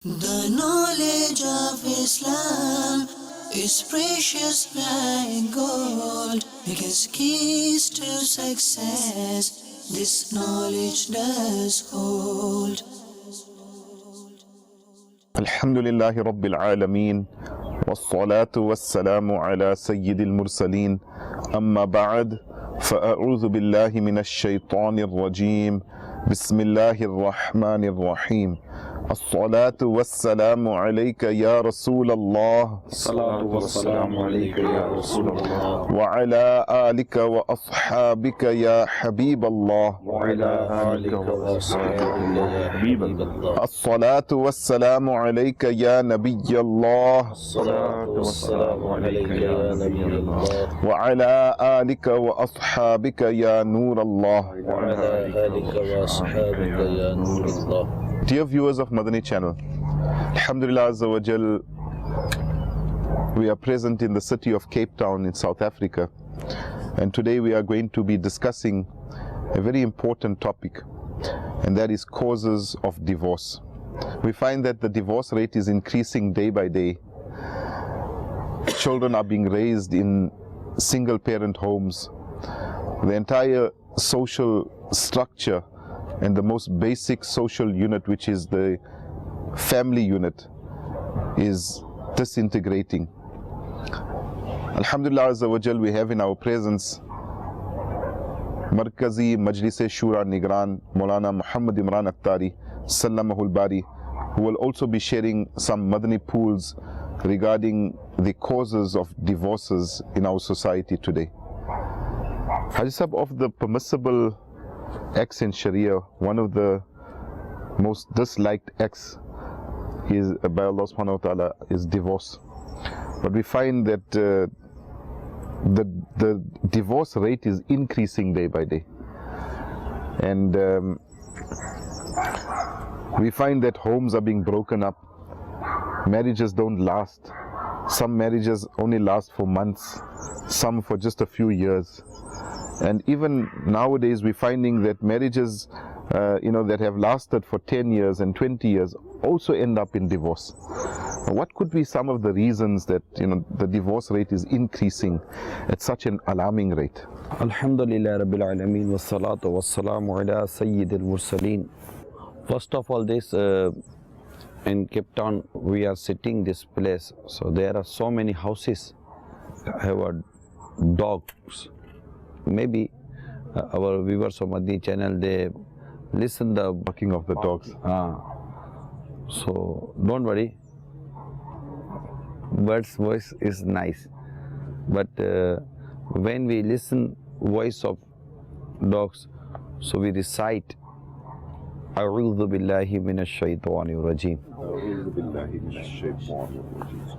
The knowledge of Islam is precious like gold, because keys to success this knowledge does hold. Alhamdulillahi Rabbil Alameen, wassalatu wassalamu ala Sayyidil Mursaleen, amma ba'd, fa'a'udhu billahi minash shaitanir rajim, bismillahir rahmanir rahim. الصلاة والسلام عليك يا رسول الله الصلاة والسلام عليك يا رسول الله وعلى آلك وأصحابك يا حبيب الله وعلى آلك وأصحابك يا حبيب الله الصلاة والسلام عليك يا نبي الله الصلاة والسلام عليك يا نبي الله وعلى آلك وأصحابك يا نور الله وعلى آلك وأصحابك يا نور الله. Dear viewers of Madani channel, Alhamdulillah Azza wa Jal, we are present in the city of Cape Town in South Africa, and today we are going to be discussing a very important topic, and that is causes of divorce. We find that the divorce rate is increasing day by day. Children are being raised in single parent homes. The entire social structure and the most basic social unit, which is the family unit, is disintegrating. Alhamdulillah Azza wa Jal, we have in our presence Markazi Majlis Shura Nigran Maulana Muhammad Imran Akhtari Sallamahul Bari, who will also be sharing some Madani pools regarding the causes of divorces in our society today. Haji Sahab, of the permissible acts in Sharia, one of the most disliked acts is by Allah subhanahu wa ta'ala is divorce. But we find that the divorce rate is increasing day by day, and we find that homes are being broken up, marriages don't last, some marriages only last for months, some for just a few years. And even nowadays we're finding that marriages that have lasted for 10 years and 20 years also end up in divorce. What could be some of the reasons that the divorce rate is increasing at such an alarming rate? Alhamdulillah Rabbil Alameen, wassalatu wassalamu ala Sayyidil Mursaleen. First of all, this in Cape Town we are sitting this place, so there are so many houses have dogs. Maybe our viewers of Madani channel, they listen the Barking of the dogs. So don't worry, bird's voice is nice, but when we listen voice of dogs, so we recite A'udhu billahi minash shaitanir rajim.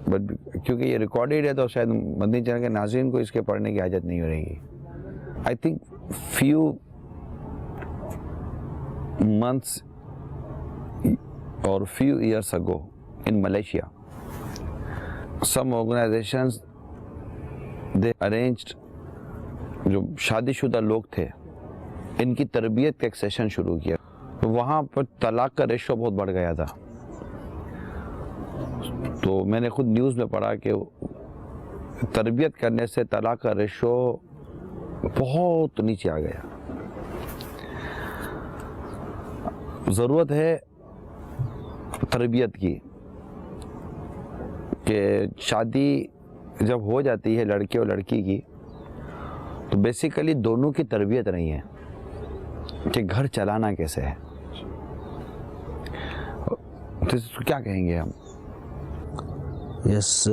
But क्योंकि ये recorded है तो शायद Madani channel के नाज़रीन को इसके पढ़ने की हाजत नहीं हो रही. I think few months or few years ago in Malaysia, some organizations, they arranged, जो शादीशुदा लोग थे इनकी तरबियत का एक सेशन शुरू किया. तो वहाँ पर तलाक का रेशो बहुत बढ़ गया था. तो मैंने खुद न्यूज़ में पढ़ा कि तरबियत करने से तलाक का रेशो बहुत नीचे आ गया. ज़रूरत है तरबियत की, कि शादी जब हो जाती है लड़के और लड़की की, तो बेसिकली दोनों की तरबियत नहीं है कि घर चलाना कैसे है. तो क्या कहेंगे हम? Yes,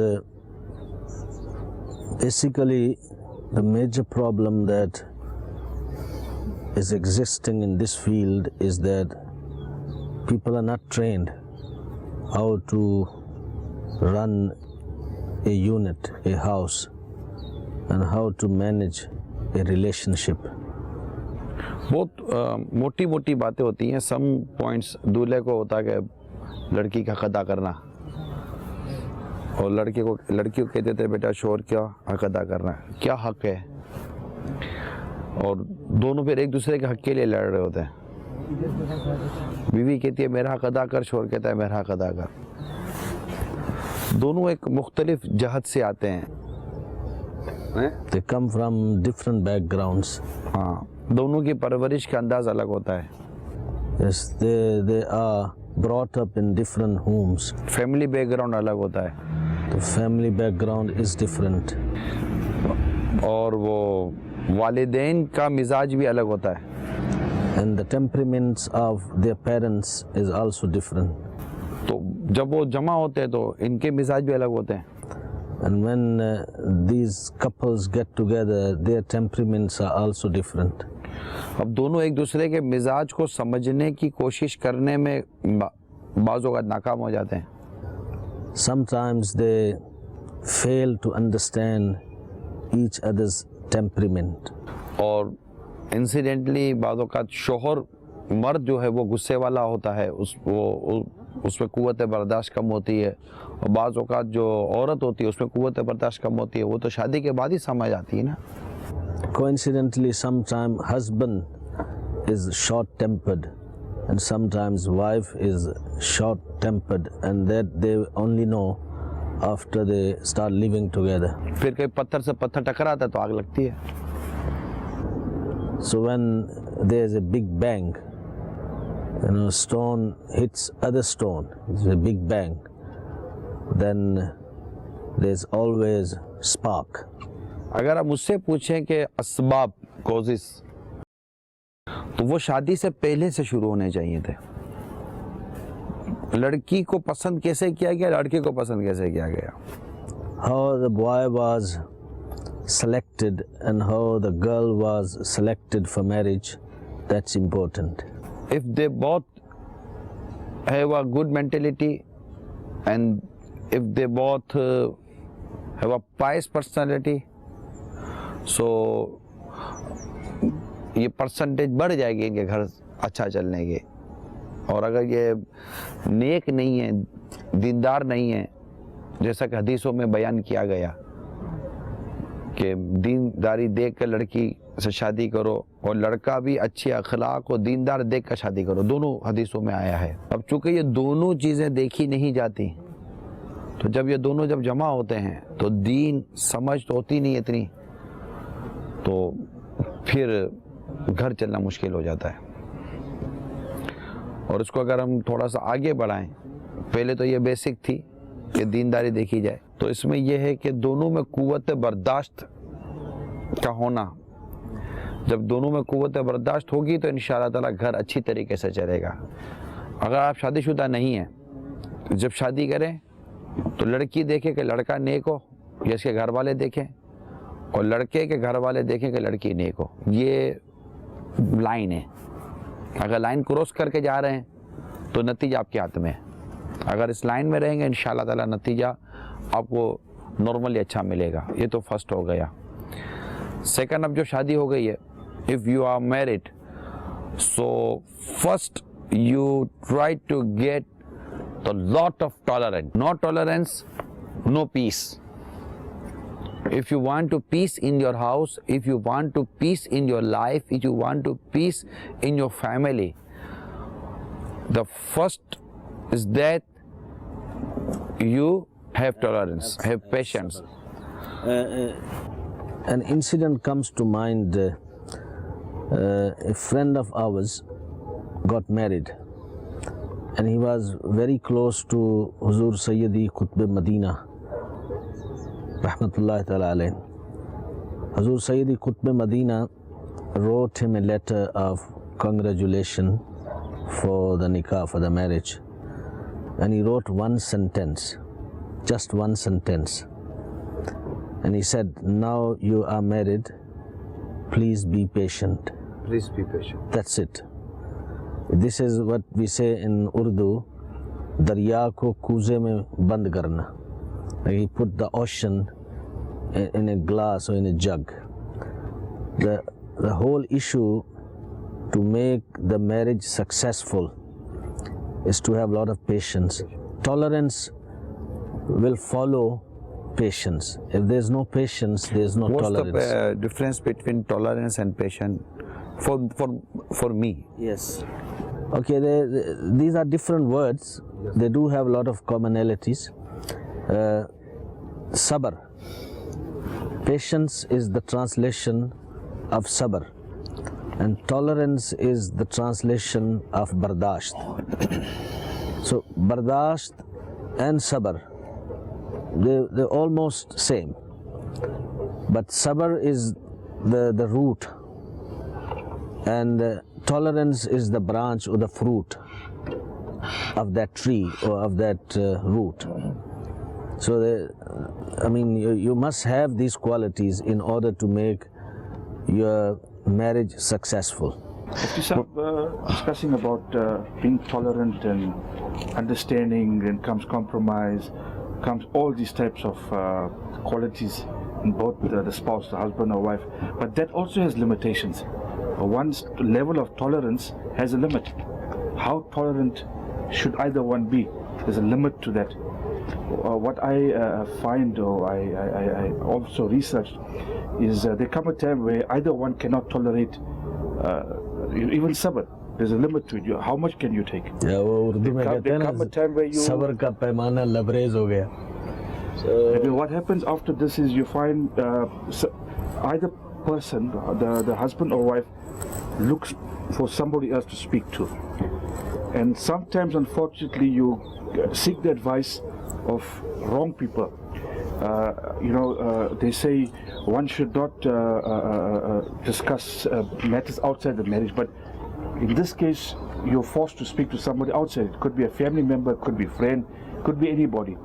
basically the major problem that is existing in this field is that people are not trained how to run a unit, a house, and how to manage a relationship. बहुत मोटी मोटी बातें होती हैं. सम पॉइंट्स दूल्हे को होता है कि लड़की का हक अदा करना, और लड़की को कह देते हैं बेटा शोहर क्या हक अदा करना, क्या हक है, और दोनों फिर एक दूसरे के हक के लिए लड़ रहे होते हैं. بیوی کہتی ہے میرا حق ادا کر, شوہر کہتا ہے میرا حق ادا کر. دونوں ایک مختلف جہت سے آتے ہیں. They come from different backgrounds. ہاں, دونوں کی پرورش کا انداز الگ ہوتا ہے. Yes, they are brought up in different homes. Family back ground الگ ہوتا ہے. The family background is different. اور وہ والدین کا مزاج بھی الگ ہوتا ہے. And the temperaments of their parents is also different. تو جب وہ جمع ہوتے ہیں تو ان کے مزاج بھی الگ ہوتے ہیں. And when these couples get together, their temperaments are also different. اب دونوں ایک دوسرے کے مزاج کو سمجھنے کی کوشش کرنے میں بعض اوقات ناکام ہو جاتے ہیں. Sometimes they fail to understand each other's temperament. اور انسیڈنٹلی بعض اوقات شوہر مرد جو ہے وہ غصے والا ہوتا ہے, اس میں قوت برداشت کم ہوتی ہے, اور بعض اوقات جو عورت ہوتی ہے اس میں قوت برداشت کم ہوتی ہے. وہ تو شادی کے بعد ہی سمجھ آتی ہے نا. Coincidentally, sometimes husband is short-tempered and sometimes wife is short-tempered, and that they only know after they start living together. پھر کہیں پتھر سے پتھر ٹکراتا ہے تو آگ لگتی ہے. So when there is a big bang, stone hits other stone, it's a big bang, then there's always spark. اگر آپ مجھ سے پوچھیں کہ اسباب کوزز, تو وہ شادی سے پہلے سے شروع ہونے چاہیے تھے. لڑکی کو پسند کیسے کیا گیا, لڑکے کو پسند کیسے کیا گیا, How the boy was selected and how the girl was selected for marriage, that's important. if they both have a good mentality and if they both have a pious personality, so یہ percentage بڑھ جائے گی ان کے گھر اچھا چلنے کے. اور اگر یہ نیک نہیں ہے, دیندار نہیں ہے, جیسا کہ حدیثوں میں بیان کیا گیا کہ دینداری دیکھ کر لڑکی سے شادی کرو, اور لڑکا بھی اچھے اخلاق اور دیندار دیکھ کر شادی کرو, دونوں حدیثوں میں آیا ہے. اب چونکہ یہ دونوں چیزیں دیکھی نہیں جاتی, تو جب یہ دونوں جب جمع ہوتے ہیں تو دین سمجھ تو ہوتی نہیں اتنی, تو پھر گھر چلنا مشکل ہو جاتا ہے. اور اس کو اگر ہم تھوڑا سا آگے بڑھائیں, پہلے تو یہ بیسک تھی کہ دینداری دیکھی جائے, تو اس میں یہ ہے کہ دونوں میں قوت برداشت کا ہونا. جب دونوں میں قوت برداشت ہوگی تو انشاءاللہ تعالیٰ گھر اچھی طریقے سے چلے گا. اگر آپ شادی شدہ نہیں ہیں, جب شادی کریں تو لڑکی دیکھے کہ لڑکا نیک ہو یا اس کے گھر والے دیکھیں, اور لڑکے کے گھر والے دیکھیں کہ لڑکی نیک ہو. یہ لائن ہے. اگر لائن کراس کر کے جا رہے ہیں تو نتیجہ آپ کے ہاتھ میں ہے. اگر اس لائن میں رہیں گے انشاءاللہ تعالیٰ نتیجہ آپ کو نارملی اچھا ملے گا. یہ تو فرسٹ ہو گیا. سیکنڈ, اب جو شادی ہو گئی ہے, if you are married, so first you try to get the lot of tolerance. No tolerance, no peace. If you want to peace in your house, if you want to peace in your life, if you want to peace in your family, the first is that you have tolerance, have patience. An incident comes to mind. A friend of ours got married and he was very close to Huzur Sayyidi Qutb Madina Rahmatullahi Ta'ala alayh. Huzur Sayyidi Qutb Madina wrote him a letter of congratulation for the nikah, for the marriage, and he wrote one sentence, just one sentence, and he said, now you are married, please be patient. Please be patient. That's it. This is what we say in Urdu, darya ko kuze mein band karna. He put the ocean in a glass or in a jug. The whole issue to make the marriage successful is to have a lot of patience. Tolerance will follow patience. If there's no patience, there's no tolerance. What's the difference between tolerance and patience? for me. Yes. Okay, these are different words. They do have a lot of commonalities. Sabr. Patience is the translation of sabr, and tolerance is the translation of bardasht. So bardasht and sabr, they're almost same, but sabr is the root, and tolerance is the branch or the fruit of that tree or of that root. So you must have these qualities in order to make your marriage successful. Mufti Sahib, discussing about being tolerant and understanding, and comes compromise, comes all these types of qualities in both the spouse, the husband or wife, but that also has limitations. One's level of tolerance has a limit. How tolerant should either one be? There's a limit to that. What I find, or I also researched, is there come a time where either one cannot tolerate even sabr. There's a limit to it. How much can you take? Yeah, वो उर्दू में कहते हैं ना, सब्र का पैमाना लबरेज हो गया. And then what happens after this is you find either person, the husband or wife, looks for somebody else to speak to, and sometimes, unfortunately, you seek the advice of wrong people. They say one should not discuss matters outside the marriage, but in this case, you're forced to speak to somebody outside. It could be a family member, it could be a friend, it could be anybody.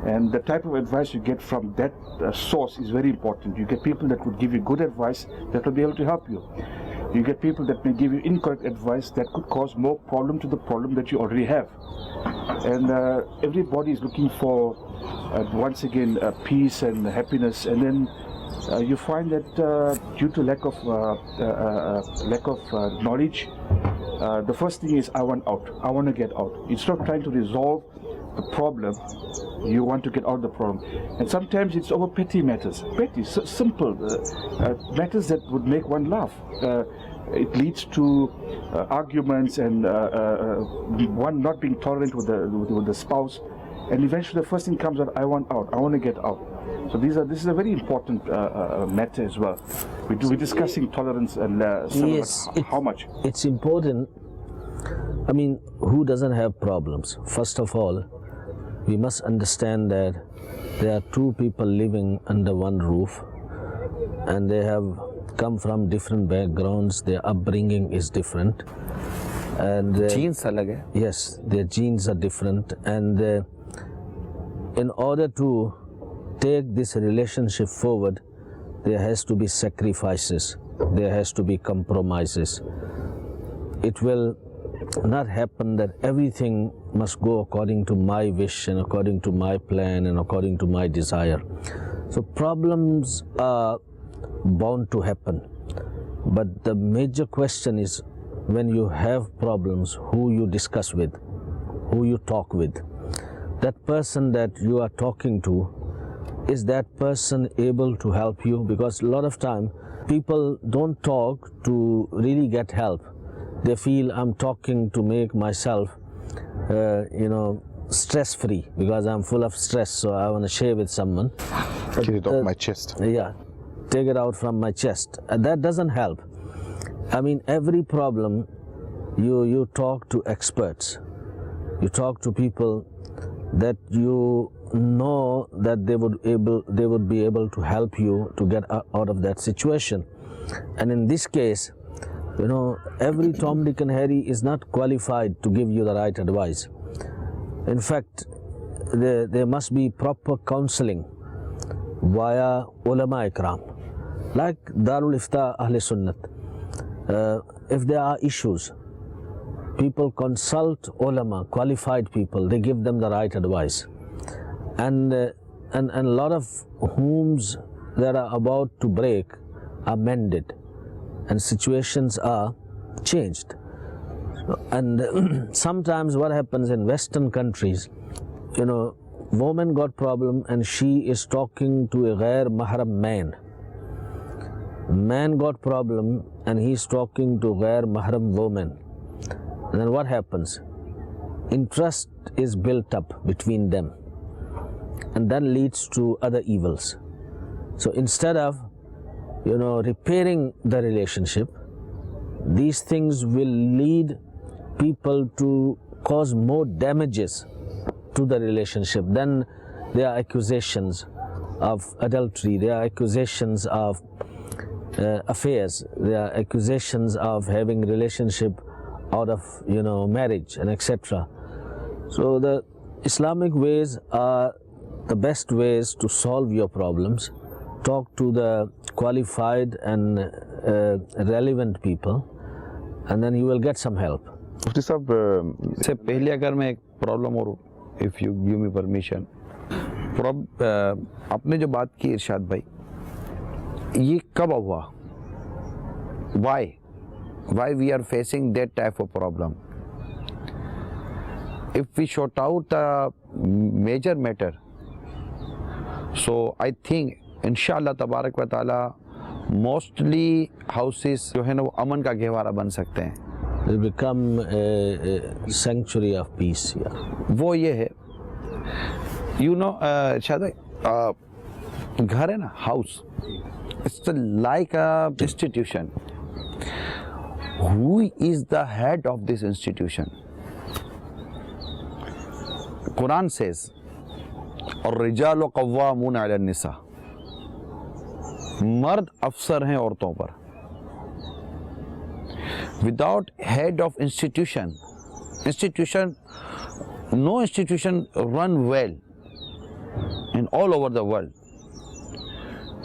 And the type of advice you get from that source is very important. You get people that would give you good advice that will be able to help you. You get people that may give you incorrect advice that could cause more problem to the problem that you already have. And everybody is looking for, once again, peace and happiness. And then you find that due to lack of knowledge, the first thing is, I want out. I want to get out. Instead of trying to resolve the problem, you want to get out of the problem. And sometimes it's over petty matters, simple matters that would make one laugh. It leads to arguments and one not being tolerant with the spouse, and eventually the first thing comes out, I want out, I want to get out. So this is a very important matter as well. We're discussing tolerance and yes, how much. It's important. I mean, who doesn't have problems? First of all, we must understand that there are two people living under one roof, and they have come from different backgrounds. Their upbringing is different, and Genes alag hai. yes, their genes are different, and in order to take this relationship forward, there has to be sacrifices, there has to be compromises. It will not happen that everything must go according to my wish and according to my plan and according to my desire. So problems are bound to happen, but the major question is, when you have problems, who you discuss with, who you talk with. That person that you are talking to, is that person able to help you? Because a lot of time people don't talk to really get help. They feel, I'm talking to make myself stress-free, because I'm full of stress, so I want to share with someone. Get it off my chest. Yeah, take it out from my chest. That doesn't help. I mean, every problem, you talk to experts. You talk to people that you know that they would be able to help you to get out of that situation. And in this case, every Tom, Dick and Harry is not qualified to give you the right advice. In fact, there must be proper counseling via ulama ikram, like Darul Ifta Ahle Sunnat. If there are issues, people consult ulama, qualified people, they give them the right advice. And a lot of homes that are about to break are mended, and situations are changed. And sometimes what happens in Western countries, woman got problem and she is talking to a ghair mahram man. man got problem and he's talking to ghair mahram woman, and then what happens? Interest is built up between them, and that leads to other evils. So instead of, repairing the relationship, these things will lead people to cause more damages to the relationship. Then there are accusations of adultery, there are accusations of affairs, there are accusations of having relationship out of marriage and etc. So the Islamic ways are the best ways to solve your problems. Talk to the qualified and relevant people, and then you will get some help. مفتی صاحب سے پہلے اگر میں ایک problem اور if you give me permission, آپ نے جو بات کی ارشاد بھائی، یہ کب ہوا؟ Why we are facing that type of problem? If we short out the major matter, so I think انشاءاللہ تبارک و تعالیٰ موسٹلی ہاؤسز جو ہے نا وہ امن کا گہوارہ بن سکتے ہیں. Will become a sanctuary of peace. Yeah. وہ یہ ہے شاید بھائی، گھر ہے نا، house, it's like a institution. Who is the head of this institution? Quran says الرجال قوامون علی النساء، مرد افسر ہیں عورتوں پر. Without head of institution, no institution run well in all over the world.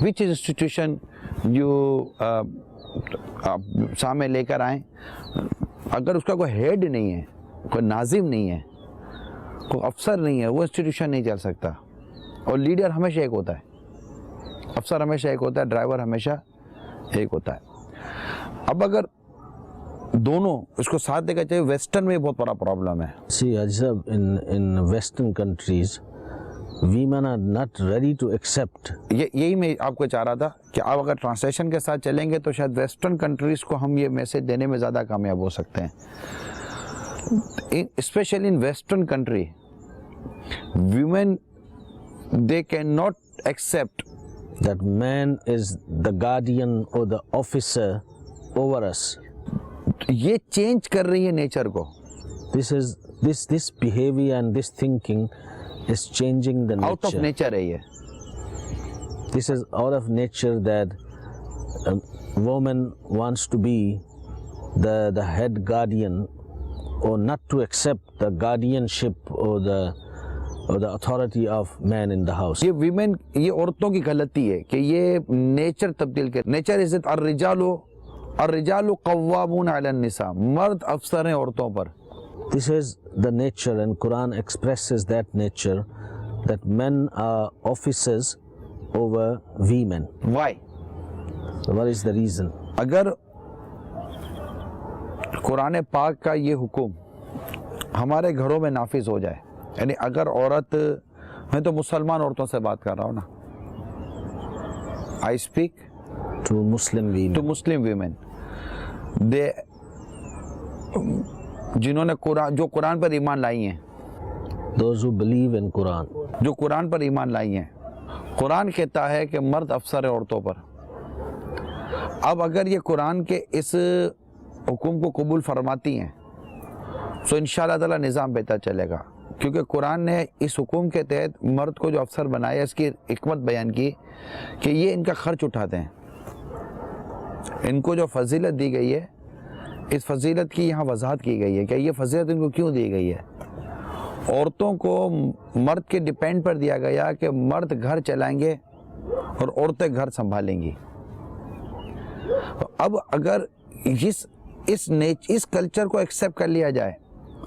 Which institution you سامنے لے کر آئیں، اگر اس کا کوئی ہیڈ نہیں ہے، کوئی ناظم نہیں ہے، کوئی افسر نہیں ہے، وہ انسٹیٹیوشن نہیں چل سکتا. اور لیڈر ہمیشہ ایک ہوتا ہے، افسر ہمیشہ ایک ہوتا ہے، ڈرائیور ہمیشہ ایک ہوتا ہے. اب اگر دونوں اس کو ساتھ دے کر چاہیے، ویسٹرن میں بہت بڑا پرابلم ہے. See, Ajab, in Western countries, women are not ready to accept. یہی میں آپ کو چاہ رہا تھا کہ آپ اگر ٹرانسلیشن کے ساتھ چلیں گے تو شاید ویسٹرن کنٹریز کو ہم یہ میسج دینے میں زیادہ کامیاب ہو سکتے ہیں. Especially in western country, women they cannot accept that man is the guardian or the officer over us. یہ چینج کر رہی ہے نیچر کو. This behavior and this thinking is changing the nature. Out of nature ہے یہ. This is out of nature that a woman wants to be the head guardian, or not to accept the guardianship or the authority of man in the house. یہ women, یہ عورتوں کی غلطی ہے کہ یہ نیچر تبدیل کر. نیچر از الرجال قوامون علی النساء، مرد افسر ہیں عورتوں پر. This is the nature, and Quran expresses that nature, that men are officers over women. Why? So what is the reason? اگر قرآن پاک کا یہ حکم ہمارے گھروں میں نافذ ہو جائے، یعنی اگر عورت، میں تو مسلمان عورتوں سے بات کر رہا ہوں نا، I speak To Muslim women. to Muslim women, جنہوں نے جو قرآن پر ایمان لائی ہیں، Those who believe in Quran. جو قرآن پر ایمان لائی ہیں. قرآن کہتا ہے کہ مرد افسر ہے عورتوں پر. اب اگر یہ قرآن کے اس حکم کو قبول فرماتی ہیں تو انشاءاللہ تعالی نظام بہتر چلے گا، کیونکہ قرآن نے اس حکم کے تحت مرد کو جو افسر بنایا، اس کی حکمت بیان کی کہ یہ ان کا خرچ اٹھاتے ہیں. ان کو جو فضیلت دی گئی ہے، اس فضیلت کی یہاں وضاحت کی گئی ہے کہ یہ فضیلت ان کو کیوں دی گئی ہے. عورتوں کو مرد کے ڈیپینڈ پر دیا گیا کہ مرد گھر چلائیں گے اور عورتیں گھر سنبھالیں گی. اب اگر اس کلچر کو ایکسیپٹ کر لیا جائے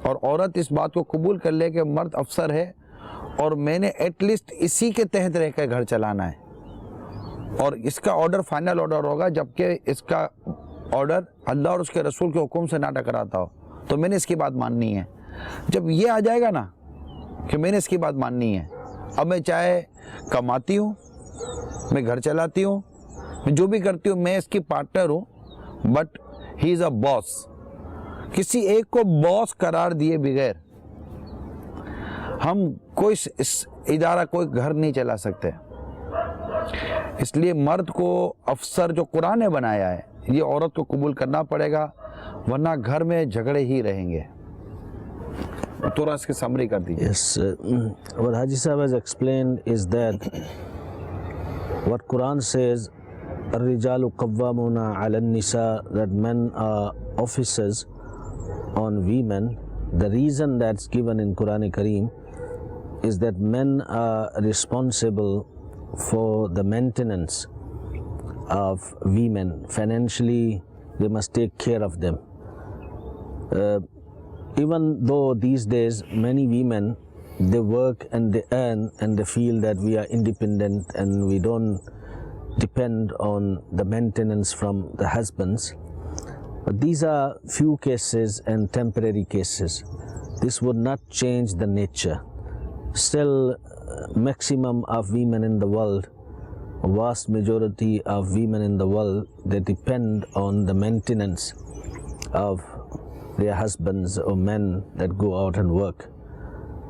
اور عورت اس بات کو قبول کر لے کہ مرد افسر ہے اور میں نے ایٹ لیسٹ اسی کے تحت رہ کے گھر چلانا ہے، اور اس کا آرڈر فائنل آرڈر ہوگا، جبکہ اس کا آرڈر اللہ اور اس کے رسول کے حکم سے نہ ٹکراتا ہو، تو میں نے اس کی بات ماننی ہے. جب یہ آ جائے گا نا کہ میں نے اس کی بات ماننی ہے، اب میں چاہے کماتی ہوں، میں گھر چلاتی ہوں، میں جو بھی کرتی ہوں میں اس کی پارٹنر ہوں, بٹ ہی از اے باس. کسی ایک کو باس قرار دیے بغیر ہم کوئی ادارہ, کوئی گھر نہیں چلا سکتے. اس لیے مرد کو افسر جو قرآن نے بنایا ہے یہ عورت کو قبول کرنا پڑے گا, ورنہ گھر میں جھگڑے ہی رہیں گے. تھوڑا اس کی سمری کر دیجیے. Yes, what Haji Sahib has explained is that what Quran says, الرجال قوامون علی النساء, that men are officers on women. The reason that's given in Quran Kareem is that men are responsible for the maintenance of women. Financially, they must take care of them. Even though these days many women, they work and they earn and they feel that we are independent and we don't depend on the maintenance from the husbands. But these are few cases and temporary cases. This would not change the nature. Still, maximum of women in the world, a vast majority of women in the world, they depend on the maintenance of their husbands or men that go out and work.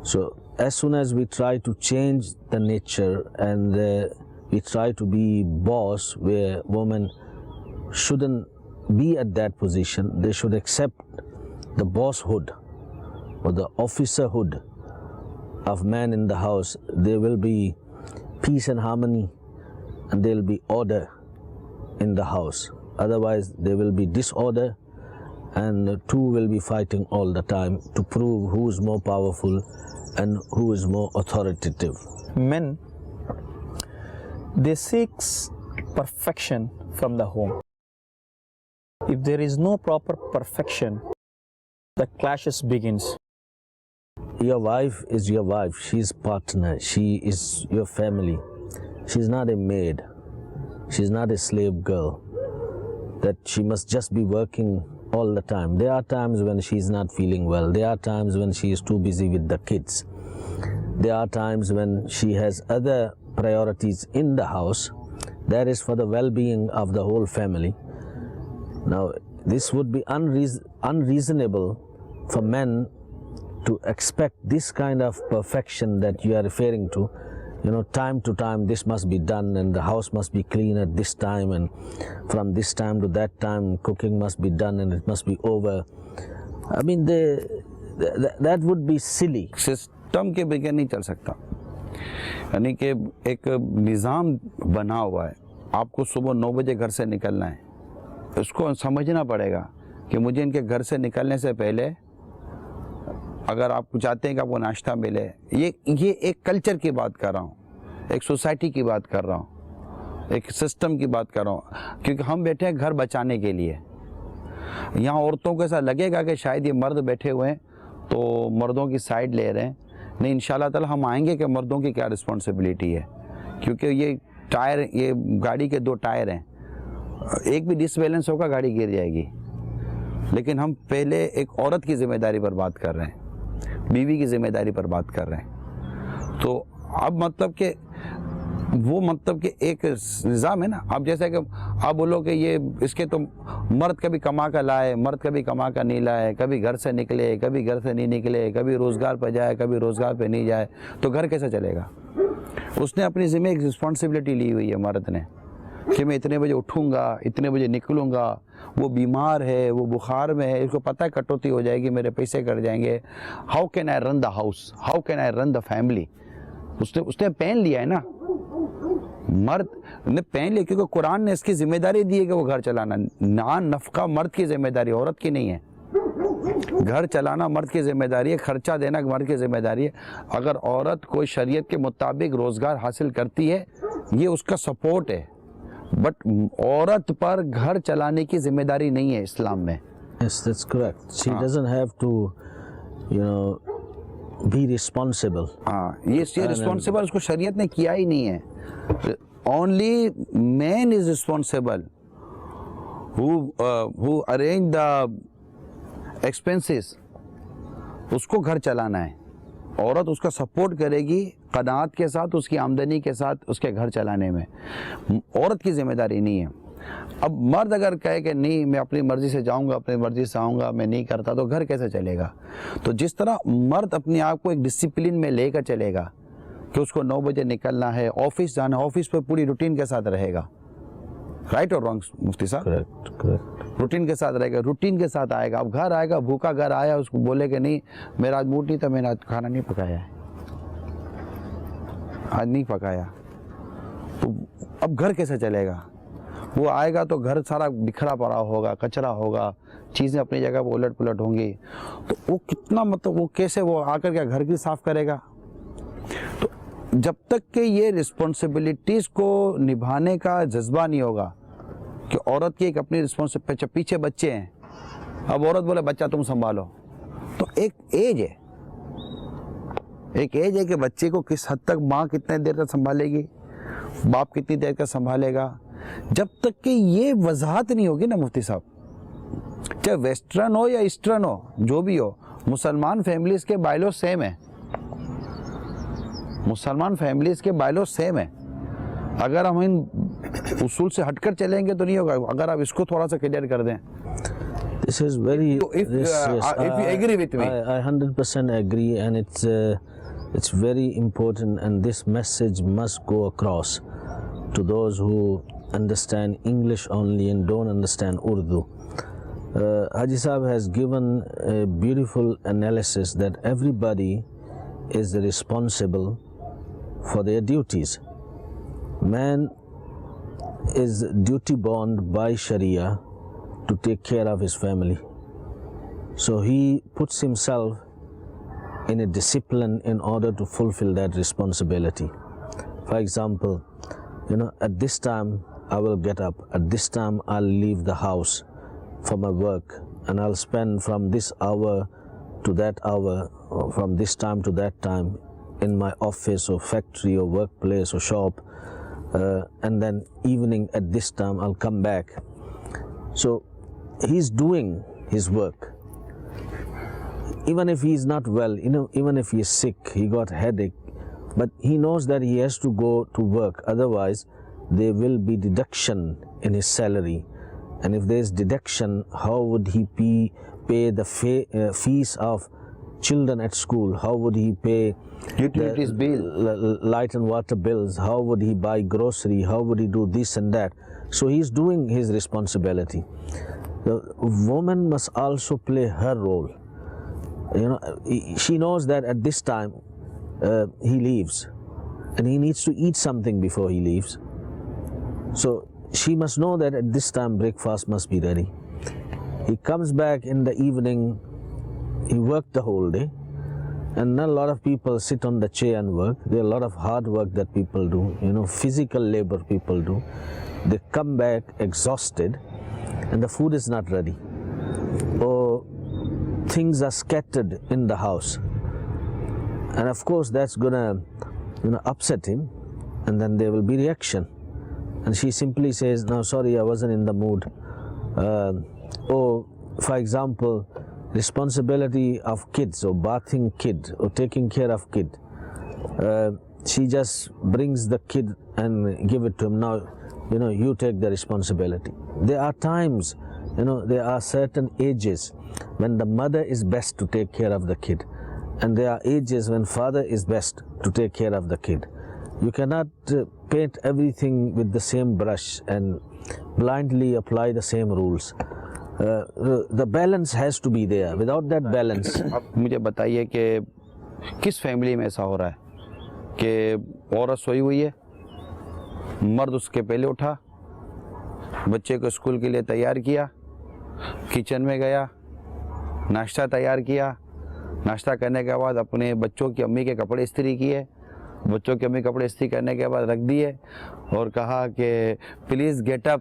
So as soon as we try to change the nature and we try to be boss, where women shouldn't be at that position, they should accept the bosshood or the officerhood of man in the house, there will be peace and harmony and there will be order in the house. Otherwise there will be disorder and two will be fighting all the time to prove who is more powerful and who is more authoritative. Men, they seek perfection from the home. If there is no proper perfection, the clashes begins. Your wife is your wife, she is partner, she is your family. She is not a maid, she is not a slave girl, that she must just be working all the time. There are times when she is not feeling well, there are times when she is too busy with the kids, there are times when she has other priorities in the house. That is for the well-being of the whole family. Now, this would be unreasonable for men to expect this kind of perfection that you are referring to. You know, time to time this must be done and the house must be clean at this time and from this time to that time cooking must be done and it must be over. I mean, that would be silly. System کے بغیر نہیں چل سکتا. یعنی کہ ایک نظام بنا ہوا ہے, آپ کو صبح 9 بجے گھر سے نکلنا ہے, اس کو سمجھنا پڑے گا کہ مجھے ان کے گھر سے نکلنے سے پہلے اگر آپ کو چاہتے ہیں کہ آپ کو ناشتہ ملے, یہ ایک کلچر کی بات کر رہا ہوں, ایک سوسائٹی کی بات کر رہا ہوں, ایک سسٹم کی بات کر رہا ہوں, کیونکہ ہم بیٹھے ہیں گھر بچانے کے لیے. یہاں عورتوں کو ایسا لگے گا کہ شاید یہ مرد بیٹھے ہوئے ہیں تو مردوں کی سائڈ لے رہے ہیں. نہیں, انشاءاللہ تعالی ہم آئیں گے کہ مردوں کی کیا رسپانسبلٹی ہے, کیونکہ یہ ٹائر, یہ گاڑی کے 2 ٹائر ہیں, ایک بھی ڈس بیلنس ہوگا گاڑی گر جائے گی. لیکن ہم پہلے ایک عورت کی ذمہ داری پر بات کر رہے ہیں, بیوی کی ذمہ داری پر بات کر رہے ہیں. تو اب مطلب کہ وہ مطلب کہ ایک نظام ہے نا. اب جیسے کہ آپ بولو کہ یہ اس کے تو مرد کبھی کما کر لائے, مرد کبھی کما کر نہیں لائے, کبھی گھر سے نکلے, کبھی گھر سے نہیں نکلے, کبھی روزگار پہ جائے, کبھی روزگار پہ نہیں جائے, تو گھر کیسے چلے گا؟ اس نے اپنی ذمہ ایک رسپانسبلٹی لی ہوئی ہے مرد نے کہ میں اتنے بجے اٹھوں گا, اتنے بجے نکلوں گا. وہ بیمار ہے, وہ بخار میں ہے, اس کو پتہ ہے کٹوتی ہو جائے گی, میرے پیسے کٹ جائیں گے. How can I run the house, how can I run the family. اس نے پہن لیا ہے نا, مرد نے پہن لیا, کیونکہ قرآن نے اس کی ذمہ داری دی ہے کہ وہ گھر چلانا. نان نفقہ مرد کی ذمہ داری, عورت کی نہیں ہے. گھر چلانا مرد کی ذمہ داری ہے, خرچہ دینا مرد کی ذمہ داری ہے. اگر عورت کوئی شریعت کے مطابق روزگار حاصل کرتی ہے, یہ اس کا سپورٹ ہے, بٹ عورت پر گھر چلانے کی ذمہ داری نہیں ہے اسلام میں. Yes, that's correct. She doesn't have to, be responsible. ہاں, یہ رسپانسبل اس کو شریعت نے کیا ہی نہیں ہے. Only man is responsible who arrange the expenses. اس کو گھر چلانا ہے, عورت اس کا سپورٹ کرے گی قناعت کے ساتھ، اس کی آمدنی کے ساتھ اس کے گھر چلانے میں. عورت کی ذمہ داری نہیں ہے. اب مرد اگر کہے کہ نہیں میں اپنی مرضی سے جاؤں گا، اپنی مرضی سے آؤں گا، میں نہیں کرتا، تو گھر کیسے چلے گا؟ تو جس طرح مرد اپنے آپ کو ایک ڈسپلن میں لے کر چلے گا کہ اس کو 9 بجے نکلنا ہے، آفس جانا ہے، آفس پہ پوری روٹین کے ساتھ رہے گا. رائٹ اور رانگ مفتی صاحب؟ Correct. روٹین کے ساتھ رہے گا، روٹین کے ساتھ آئے گا. اب گھر آئے گا، بھوکا گھر آیا، اس کو بولے کہ نہیں میرا آج موڈ نہیں تھا، میں نے آج کھانا نہیں پکایا ہے، آج نہیں پکایا، تو اب گھر کیسے چلے گا؟ وہ آئے گا تو گھر سارا بکھرا پڑا ہوگا، کچرا ہوگا، چیزیں اپنی جگہ پہ الٹ پلٹ ہوں گی. تو وہ کتنا مطلب وہ کیسے وہ آ کر کے گھر کی صاف کرے گا؟ تو جب تک کہ یہ رسپانسبلٹیز کو نبھانے کا جذبہ نہیں ہوگا کہ عورت کی ایک اپنی رسپانسبلٹی، پیچھے بچے ہیں، اب عورت بولے بچہ تم سنبھالو، تو ایک ایج ہے، ایک ایج ہے کہ بچے کو کس حد تک ماں کتنے دیر تک سنبھالے گی، باپ کتنی دیر تک سنبھالے گا. جب تک کہ یہ وضاحت نہیں ہوگی نا مفتی صاحب، چاہے ویسٹرن ہو یا ایسٹرن ہو، جو بھی ہو، مسلمان فیملیز کے بائلو سیم ہیں، مسلمان فیملیز کے بائلو سیم ہیں. اگر ہم ان اصول سے ہٹ کر چلیں گے تو نہیں ہوگا. اگر آپ اس کو تھوڑا سا کلیئر کر دیں. This is very. If you agree with me. I 100% agree, and it's very important, and this message must go across to those who understand English only and don't understand Urdu. Haji Sahib has given a beautiful analysis that everybody is responsible for their duties. Man is duty bound by Sharia to take care of his family. So he puts himself in a discipline in order to fulfill that responsibility. For example, at this time I will get up, at this time I'll leave the house for my work, and I'll spend from this hour to that hour, or from this time to that time in my office or factory or workplace or shop, and then evening at this time I'll come back. So he's doing his work. Even if he's not well, even if he's sick, he got headache, but he knows that he has to go to work, otherwise there will be deduction in his salary. And if there's deduction, how would he pay the fees of children at school? How would he pay Utilities bill, light and water bills? How would he buy grocery? How would he do this and that? So he's doing his responsibility. The woman must also play her role. She knows that at this time he leaves, and he needs to eat something before he leaves. So she must know that at this time breakfast must be ready. He comes back in the evening, he worked the whole day, and not a lot of people sit on the chair and work. There are a lot of hard work that people do, physical labor people do. They come back exhausted, and the food is not ready, or things are scattered in the house, and of course that's gonna upset him, and then there will be reaction, and she simply says, no, sorry, I wasn't in the mood. Or for example, responsibility of kids, or bathing kid, or taking care of kid, she just brings the kid and give it to him. Now you take the responsibility. There are times, there are certain ages when the mother is best to take care of the kid, and there are ages when father is best to take care of the kid. You cannot paint everything with the same brush and blindly apply the same rules. The balance has to be there. Without that balance. اب مجھے بتائیے کہ کس family میں ایسا ہو رہا ہے کہ عورت سوئی ہوئی ہے، مرد اس کے پہلے اٹھا، بچے کو اسکول کے لیے تیار کیا، کچن میں گیا، ناشتہ تیار کیا، ناشتہ کرنے کے بعد اپنے بچوں کی امی کے کپڑے استری کیے، بچوں کے امی کپڑے استری کرنے کے بعد رکھ دیے اور کہا کہ please get up,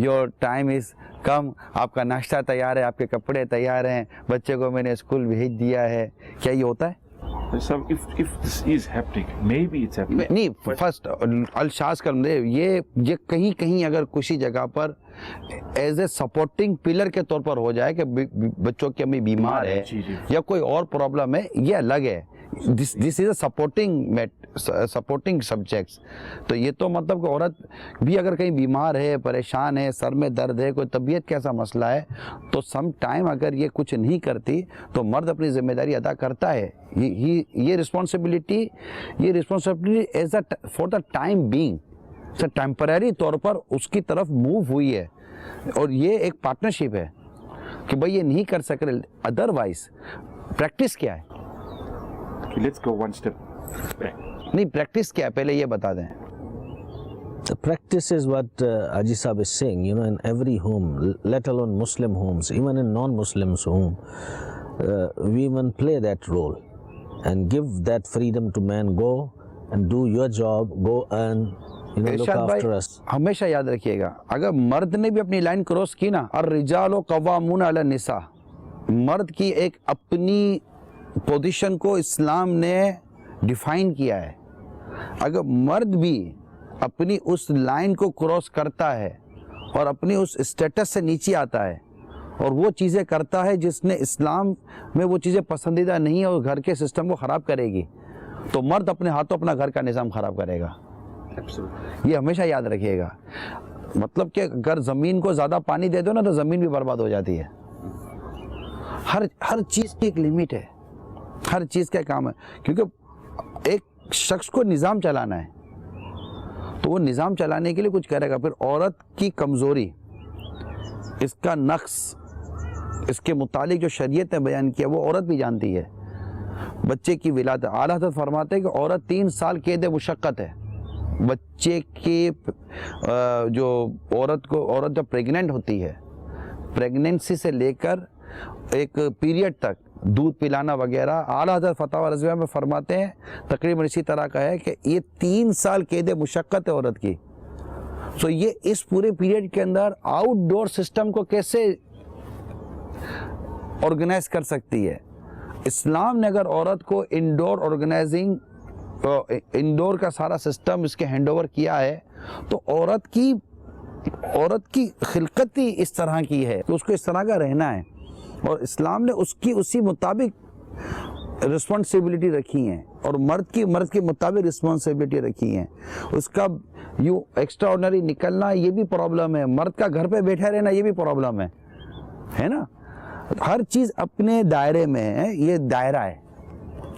your time is come, آپ کا ناشتہ تیار ہے، آپ کے کپڑے تیار ہیں، بچے کو میں نے اسکول بھیج دیا ہے. کیا یہ ہوتا ہے؟ If this is happening, maybe it's happening. نہیں، فرسٹ الشاز کر دے، یہ کہیں اگر کسی جگہ پر ایز اے سپورٹنگ پلر کے طور پر ہو جائے کہ بچوں کی امی بیمار ہے یا کوئی اور پرابلم ہے، یہ الگ ہے This is a supporting subjects. تو یہ تو مطلب کہ عورت بھی اگر کہیں بیمار ہے, پریشان ہے, سر میں درد ہے, کوئی طبیعت کیسا مسئلہ ہے, تو سم ٹائم اگر یہ کچھ نہیں کرتی تو مرد اپنی ذمہ داری ادا کرتا ہے. یہ responsibility as for the time being temporary طور پر اس کی طرف موو ہوئی ہے, اور یہ ایک پارٹنرشپ ہے کہ بھائی یہ نہیں کر سک رہے. ادروائز پریکٹس کیا ہے؟ Let's go one step back. نہیں, پریکٹس کیا ہے پہلے یہ بتا دیں. The practice is what Haji Sahib is saying, you know, in every home, let alone Muslim homes, even in non-Muslims home, women play that role and give that freedom to men. Go and do your job, go and, you know, look after us. ہمیشہ یاد رکھیے گا, اگر مرد نے بھی اپنی line cross کی نا, الرجال قوامون علی النساء, مرد کی ایک اپنی پوزیشن کو اسلام نے ڈیفائن کیا ہے. اگر مرد بھی اپنی اس لائن کو کراس کرتا ہے اور اپنی اس اسٹیٹس سے نیچے آتا ہے اور وہ چیزیں کرتا ہے جس نے اسلام میں وہ چیزیں پسندیدہ نہیں ہے اور گھر کے سسٹم کو خراب کرے گی, تو مرد اپنے ہاتھوں اپنا گھر کا نظام خراب کرے گا. یہ ہمیشہ یاد رکھیے گا. مطلب کہ اگر زمین کو زیادہ پانی دے دو نا تو زمین بھی برباد ہو جاتی ہے. ہر چیز کی ایک لیمٹ ہے, ہر چیز کا کام ہے, کیونکہ ایک شخص کو نظام چلانا ہے تو وہ نظام چلانے کے لیے کچھ کرے گا. پھر عورت کی کمزوری, اس کا نقص, اس کے متعلق جو شریعت نے بیان کیا وہ عورت بھی جانتی ہے. بچے کی ولادت, اعلیٰ حضرت فرماتے ہیں کہ عورت 3 سال قید مشقت ہے. بچے کی جو عورت جب پریگننٹ ہوتی ہے, پریگننسی سے لے کر ایک پیریڈ تک دودھ پلانا وغیرہ, اعلیٰ حضرت فتاوی رضویہ میں فرماتے ہیں تقریباً اسی طرح کا ہے کہ یہ 3 سال قید مشقت ہے عورت کی. سو یہ اس پورے پیریڈ کے اندر آؤٹ ڈور سسٹم کو کیسے آرگنائز کر سکتی ہے. اسلام نے اگر عورت کو انڈور آرگنائزنگ, انڈور کا سارا سسٹم اس کے ہینڈ اوور کیا ہے, تو عورت کی خلقت ہی اس طرح کی ہے کہ اس کو اس طرح کا رہنا ہے, اور اسلام نے اس کی اسی مطابق رسپانسبلٹی رکھی ہیں, اور مرد کی مطابق رسپانسبلٹی رکھی ہیں. اس کا یوں ایکسٹرا آرڈنری نکلنا یہ بھی پرابلم ہے, مرد کا گھر پہ بیٹھے رہنا یہ بھی پرابلم ہے نا. ہر چیز اپنے دائرے میں ہے, یہ دائرہ ہے,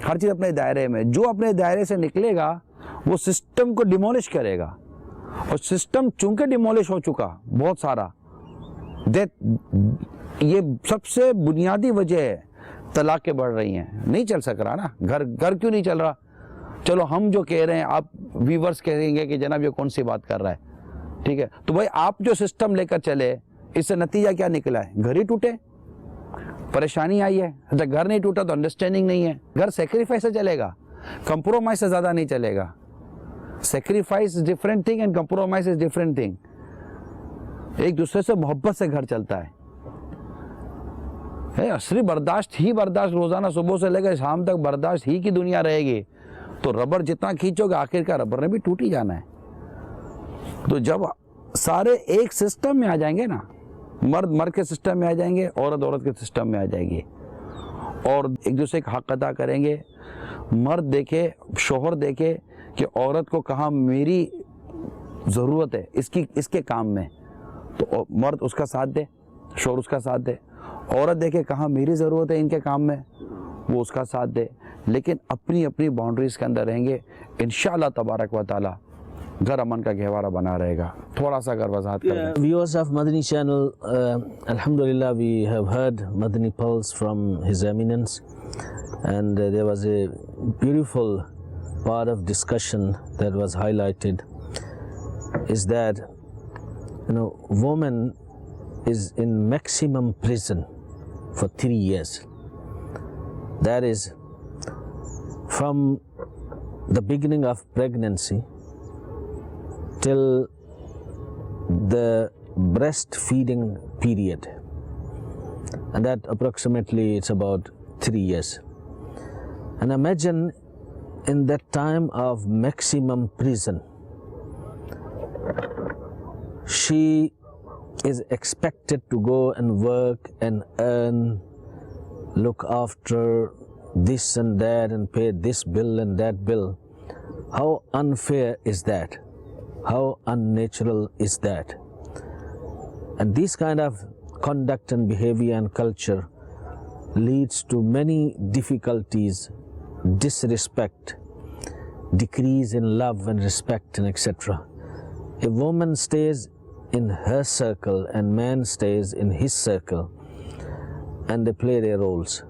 ہر چیز اپنے دائرے میں. جو اپنے دائرے سے نکلے گا وہ سسٹم کو ڈیمولش کرے گا, اور سسٹم چونکہ ڈیمولش ہو چکا بہت سارا, یہ سب سے بنیادی وجہ ہے طلاقیں بڑھ رہی ہیں. نہیں چل سک رہا نا گھر کیوں نہیں چل رہا؟ چلو ہم جو کہہ رہے ہیں, آپ ویورز کہیں گے کہ جناب یہ کون سی بات کر رہا ہے, ٹھیک ہے, تو بھائی آپ جو سسٹم لے کر چلے اس سے نتیجہ کیا نکلا ہے؟ گھر ہی ٹوٹے, پریشانی آئی ہے. جب گھر نہیں ٹوٹا تو انڈرسٹینڈنگ نہیں ہے. گھر سیکریفائس سے چلے گا, کمپرومائز سے زیادہ نہیں چلے گا. Sacrifice is different thing and compromise is different thing. ایک دوسرے سے محبت سے گھر چلتا ہے. عصری برداشت روزانہ صبح سے لے کر شام تک برداشت ہی کی دنیا رہے گی, تو ربر جتنا کھینچو گے آخر کا ربر نے بھی ٹوٹ ہی جانا ہے. تو جب سارے ایک سسٹم میں آ جائیں گے نا, مرد کے سسٹم میں آ جائیں گے, عورت کے سسٹم میں آ جائے گی, اور ایک دوسرے کا حق ادا کریں گے. مرد دیکھے, شوہر دیکھے کہ عورت کو کہاں میری ضرورت ہے اس کے کام میں, تو مرد اس کا ساتھ دے, شوہر اس کا ساتھ دے. عورت دیکھے کہاں میری ضرورت ہے ان کے کام میں, وہ اس کا ساتھ دے. لیکن اپنی باؤنڈریز کے اندر رہیں گے, انشاءاللہ تبارک و تعالی گھر امن کا گہوارہ بنا رہے گا. تھوڑا سا اگر وضاحت کریں. Viewers of Madani channel, Alhamdulillah, we have heard Madani Pulse from His Eminence, and there was a beautiful part of discussion that was highlighted, is that, you know, woman is in maximum prison for 3 years. That is from the beginning of pregnancy till the breastfeeding period, and that approximately it's about 3 years. And imagine in that time of maximum prison, she is expected to go and work and earn, look after this and that and pay this bill and that bill. How unfair is that? How unnatural is that? And this kind of conduct and behavior and culture leads to many difficulties, disrespect, decrease in love and respect, and etc. A woman stays in her circle and man stays in his circle, and they play their roles.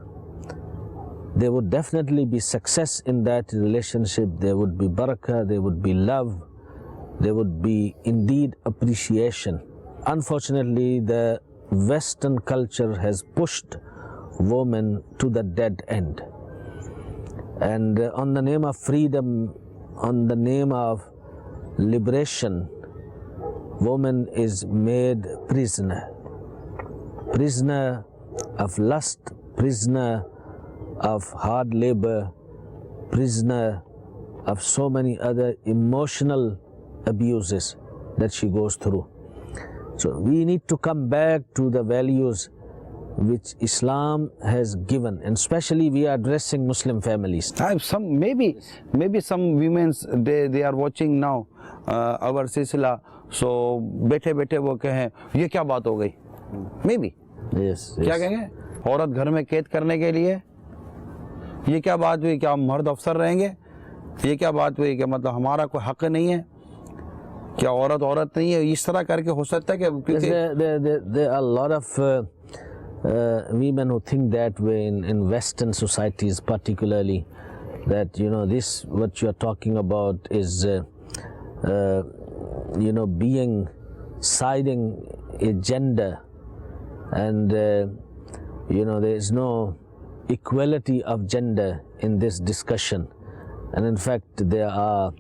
There would definitely be success in that relationship. There would be barakah, there would be love, there would be indeed appreciation. Unfortunately, the Western culture has pushed women to the dead end. And on the name of freedom, on the name of liberation, woman is made prisoner. Prisoner of lust, prisoner of hard labor, prisoner of so many other emotional abuses that she goes through. So we need to come back to the values which Islam has given, and especially we are addressing Muslim families. Maybe some women they are watching now our silsila, so बैठे बैठे वो कहें ये क्या बात हो गई, maybe क्या कहेंगे, औरत घर में कैद करने के लिए ये क्या बात हुई, क्या हम मर्द अफसर रहेंगे, ये क्या बात हुई कि मतलब हमारा कोई हक नहीं है, क्या औरत नहीं है, इस तरह करके हो सकता है कि there are a lot of women who think that way in Western societies particularly, that this what you are talking about is being siding a gender, and there is no equality of gender in this discussion. And in fact there are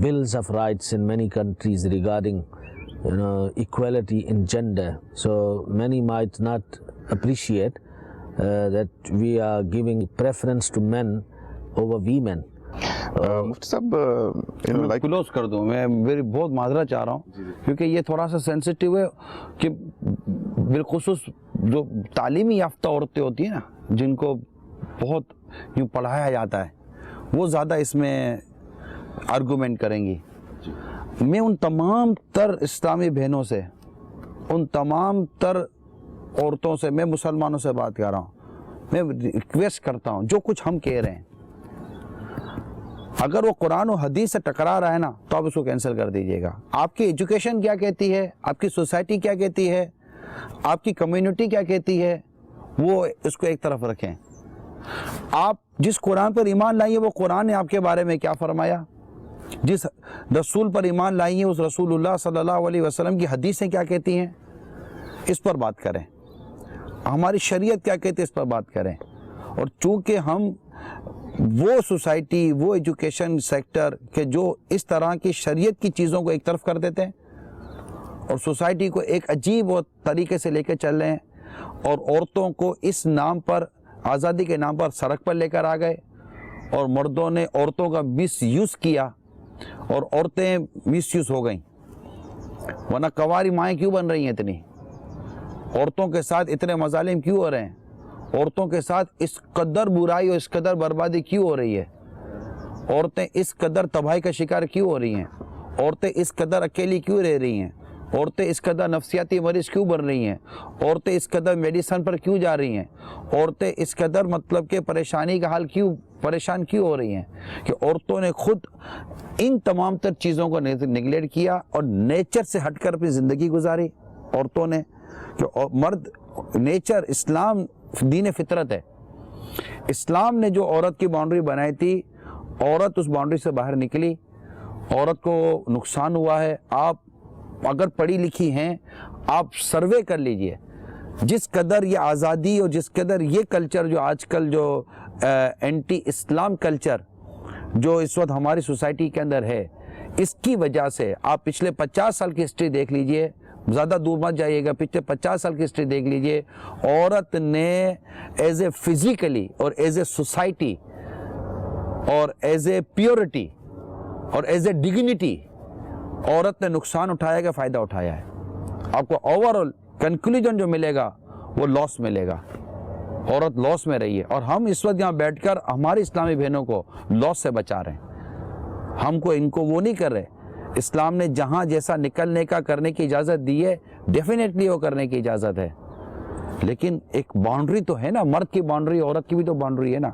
bills of rights in many countries regarding equality in gender. So many might not appreciate that we are giving preference to men over women. مفتی صاحب like close کر دوں میں میری بہت معذرت چاہ رہا ہوں کیونکہ یہ تھوڑا سا سینسٹیو ہے کہ بالخصوص جو تعلیمی یافتہ عورتیں ہوتی ہیں نا جن کو بہت یوں پڑھایا جاتا ہے وہ زیادہ اس میں آرگومنٹ کریں گی. میں ان تمام تر اسلامی بہنوں سے, ان تمام تر عورتوں سے, میں مسلمانوں سے بات کر رہا ہوں, میں ریکویسٹ کرتا ہوں جو کچھ ہم کہہ رہے ہیں اگر وہ قرآن و حدیث سے ٹکرا رہا ہے نا تو آپ اس کو کینسل کر دیجئے گا. آپ کی ایجوکیشن کیا کہتی ہے, آپ کی سوسائٹی کیا کہتی ہے, آپ کی کمیونٹی کیا کہتی ہے, وہ اس کو ایک طرف رکھیں. آپ جس قرآن پر ایمان لائیے وہ قرآن نے آپ کے بارے میں کیا فرمایا, جس رسول پر ایمان لائیے اس رسول اللہ صلی اللہ علیہ وسلم کی حدیثیں کیا کہتی ہیں, اس پر بات کریں. ہماری شریعت کیا کہتی ہے اس پر بات کریں. اور چونکہ ہم وہ سوسائٹی, وہ ایجوکیشن سیکٹر کہ جو اس طرح کی شریعت کی چیزوں کو ایک طرف کر دیتے ہیں اور سوسائٹی کو ایک عجیب و طریقے سے لے کے چل رہے ہیں, اور عورتوں کو اس نام پر, آزادی کے نام پر سڑک پر لے کر آ گئے, اور مردوں نے عورتوں کا مس یوز کیا اور عورتیں مس یوز ہو گئیں. ورنہ کنواری مائیں کیوں بن رہی ہیں اتنی, عورتوں کے ساتھ اتنے مظالم کیوں ہو رہے ہیں, عورتوں کے ساتھ اس قدر برائی اور اس قدر بربادی کیوں ہو رہی ہے, عورتیں اس قدر تباہی کا شکار کیوں ہو رہی ہیں, عورتیں اس قدر اکیلی کیوں رہ رہی ہیں, عورتیں اس قدر نفسیاتی مریض کیوں بن رہی ہیں, عورتیں اس قدر میڈیسن پر کیوں جا رہی ہیں, عورتیں اس قدر مطلب کہ پریشانی کا حال کیوں, پریشان کیوں ہو رہی ہیں, کہ عورتوں نے خود ان تمام تر چیزوں کو نگلیکٹ کیا اور نیچر سے ہٹ کر اپنی زندگی گزاری. عورتوں نے کہ مرد نیچر, اسلام دین فطرت ہے, اسلام نے جو عورت کی باؤنڈری بنائی تھی, عورت اس باؤنڈری سے باہر نکلی, عورت کو نقصان ہوا ہے. آپ اگر پڑھی لکھی ہیں آپ سروے کر لیجئے, جس قدر یہ آزادی اور جس قدر یہ کلچر جو آج کل جو اینٹی اسلام کلچر جو اس وقت ہماری سوسائٹی کے اندر ہے, اس کی وجہ سے آپ پچھلے 50 سال کی ہسٹری دیکھ لیجئے, زیادہ دور مت جائیے گا, پچھلے 50 سال کی ہسٹری دیکھ لیجئے. عورت نے ایز اے فزیکلی اور ایز اے سوسائٹی اور ایز اے پیورٹی اور ایز اے ڈگنیٹی عورت نے نقصان اٹھایا کہ فائدہ اٹھایا ہے. آپ کو اوورآل کنکلوژن جو ملے گا وہ لاس ملے گا. عورت لاس میں رہی ہے, اور ہم اس وقت یہاں بیٹھ کر ہماری اسلامی بہنوں کو لاس سے بچا رہے ہیں. ہم کو ان کو وہ نہیں کر رہے. اسلام نے جہاں جیسا نکلنے کا کرنے کی اجازت دی ہے, ڈیفینیٹلی وہ کرنے کی اجازت ہے, لیکن ایک باؤنڈری تو ہے نا. مرد کی باؤنڈری, عورت کی بھی تو باؤنڈری ہے نا.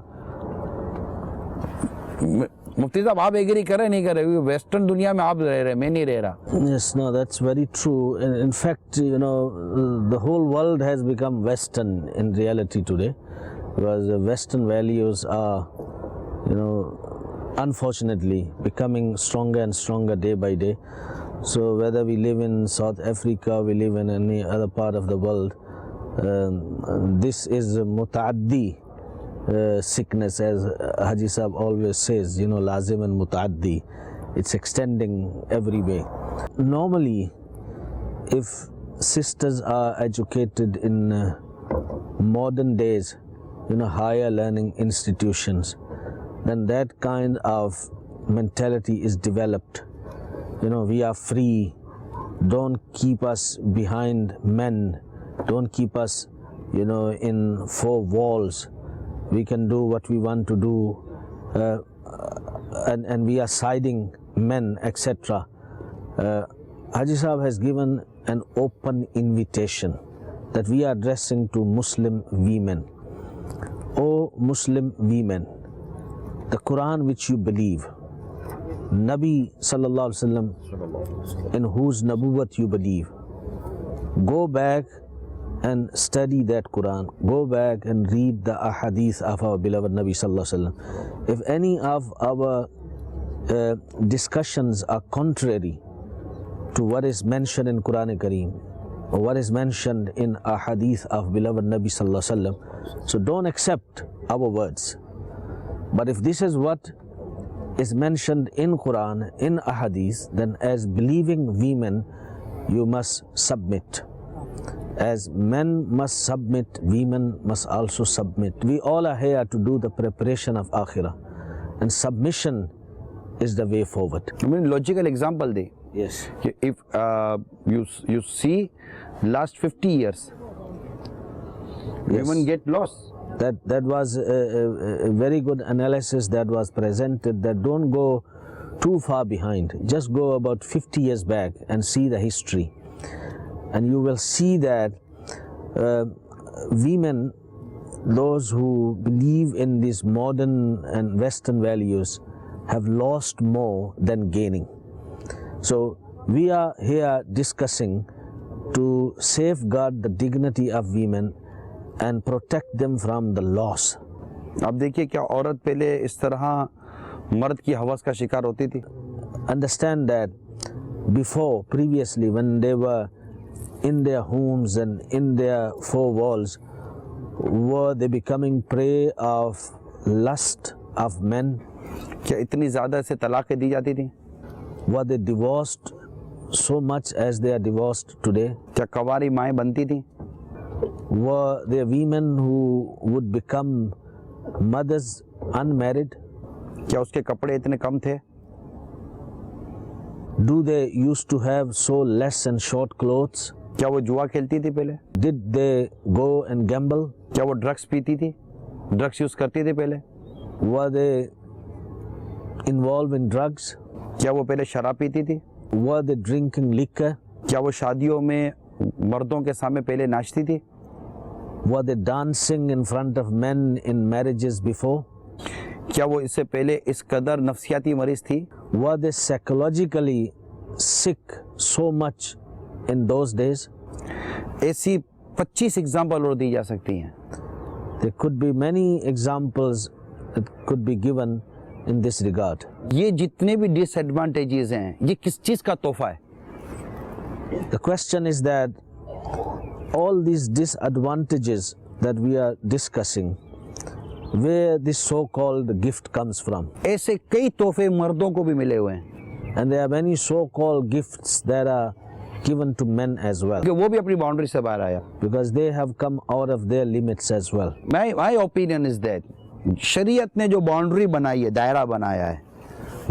مفتی صاحب آپ ایگری کر رہے نہیں کر رہے؟ ویسٹرن دنیا میں آپ رہ رہے, میں نہیں رہ رہا. Yes, no, that's very true. In fact, you know, the whole world has become Western in reality today, because the Western values are, you know, unfortunately becoming stronger and stronger day by day. So whether we live in South Africa, we live in any other part of the world, this is a mutaaddi sickness, as Haji Sahab always says, you know, lazim and mutaaddi. It's extending every way. Normally, if sisters are educated in modern days, you know, higher learning institutions, then that kind of mentality is developed. You know, we are free. Don't keep us behind men. Don't keep us, you know, in four walls. We can do what we want to do, and we are siding men, etc. Haji Sahab has given an open invitation that we are addressing to Muslim women. O Muslim women, the Quran which you believe, Nabi sallallahu alaihi wasallam in whose nabuwat you believe, go back and study that Quran. Go back and read the ahadith of our beloved Nabi sallallahu alaihi wasallam. If any of our discussions are contrary to what is mentioned in Quran Kareem or what is mentioned in ahadith of beloved Nabi sallallahu alaihi wasallam, so don't accept our words. But if this is what is mentioned in Quran, in ahadith, then as believing women, you must submit. As men must submit, women must also submit. We all are here to do the preparation of Akhirah, and submission is the way forward. I mean, logical example de. Yes. If you see last 50 years, Yes. women get lost. That was a very good analysis that was presented, that don't go too far behind. Just go about 50 years back and see the history. And you will see that women, those who believe in these modern and Western values, have lost more than gaining. So we are here discussing to safeguard the dignity of women and protect them from the loss. اب دیکھیے کیا عورت پہلے اس طرح مرد کی ہوس کا شکار ہوتی تھی؟ Understand that before, previously, when they were in their homes and in their four walls, were they becoming prey of lust of men? کیا اتنی زیادہ سے طلاقیں دی جاتی تھیں؟ Were they divorced so much as they are divorced today? کیا کواری مائیں بنتی تھیں؟ Were there women who would become mothers unmarried? کیا اس کے کپڑے اتنے کم تھے؟ Do they used to have so less and short clothes? کیا وہ جوا کھیلتی تھی پہلے؟ Did they go and gamble? کیا وہ ڈرگس پیتی تھی؟ ڈرگس یوز کرتی تھی پہلے؟ Were they involved in drugs? کیا وہ پہلے شراب پیتی تھی؟ Were they drinking liquor? کیا وہ شادیوں میں مردوں کے سامنے پہلے ناچتی تھی؟ Were they dancing in front of men in marriages before? کیا وہ اس سے پہلے اس قدر نفسیاتی مریض تھی؟ Were they psychologically sick so much in those days? ایسی 25 ایگزامپل اور دی جا سکتی ہیں. There could be many examples that could be given in this regard. یہ جتنے بھی ڈس ایڈوانٹیجز ہیں یہ کس چیز کا تحفہ ہے؟ The question is that all these disadvantages that we are discussing, where this so-called gift comes from. ایسے کئی تحفے مردوں کو بھی ملے ہوئے ہیں. And there are many so-called gifts that are given to men as well, کہ وہ بھی اپنی باؤنڈری سے باہر آیا. because they have come out of their limits as well. My opinion is that شریعت نے جو باؤنڈری بنائی ہے, دائرہ بنایا ہے,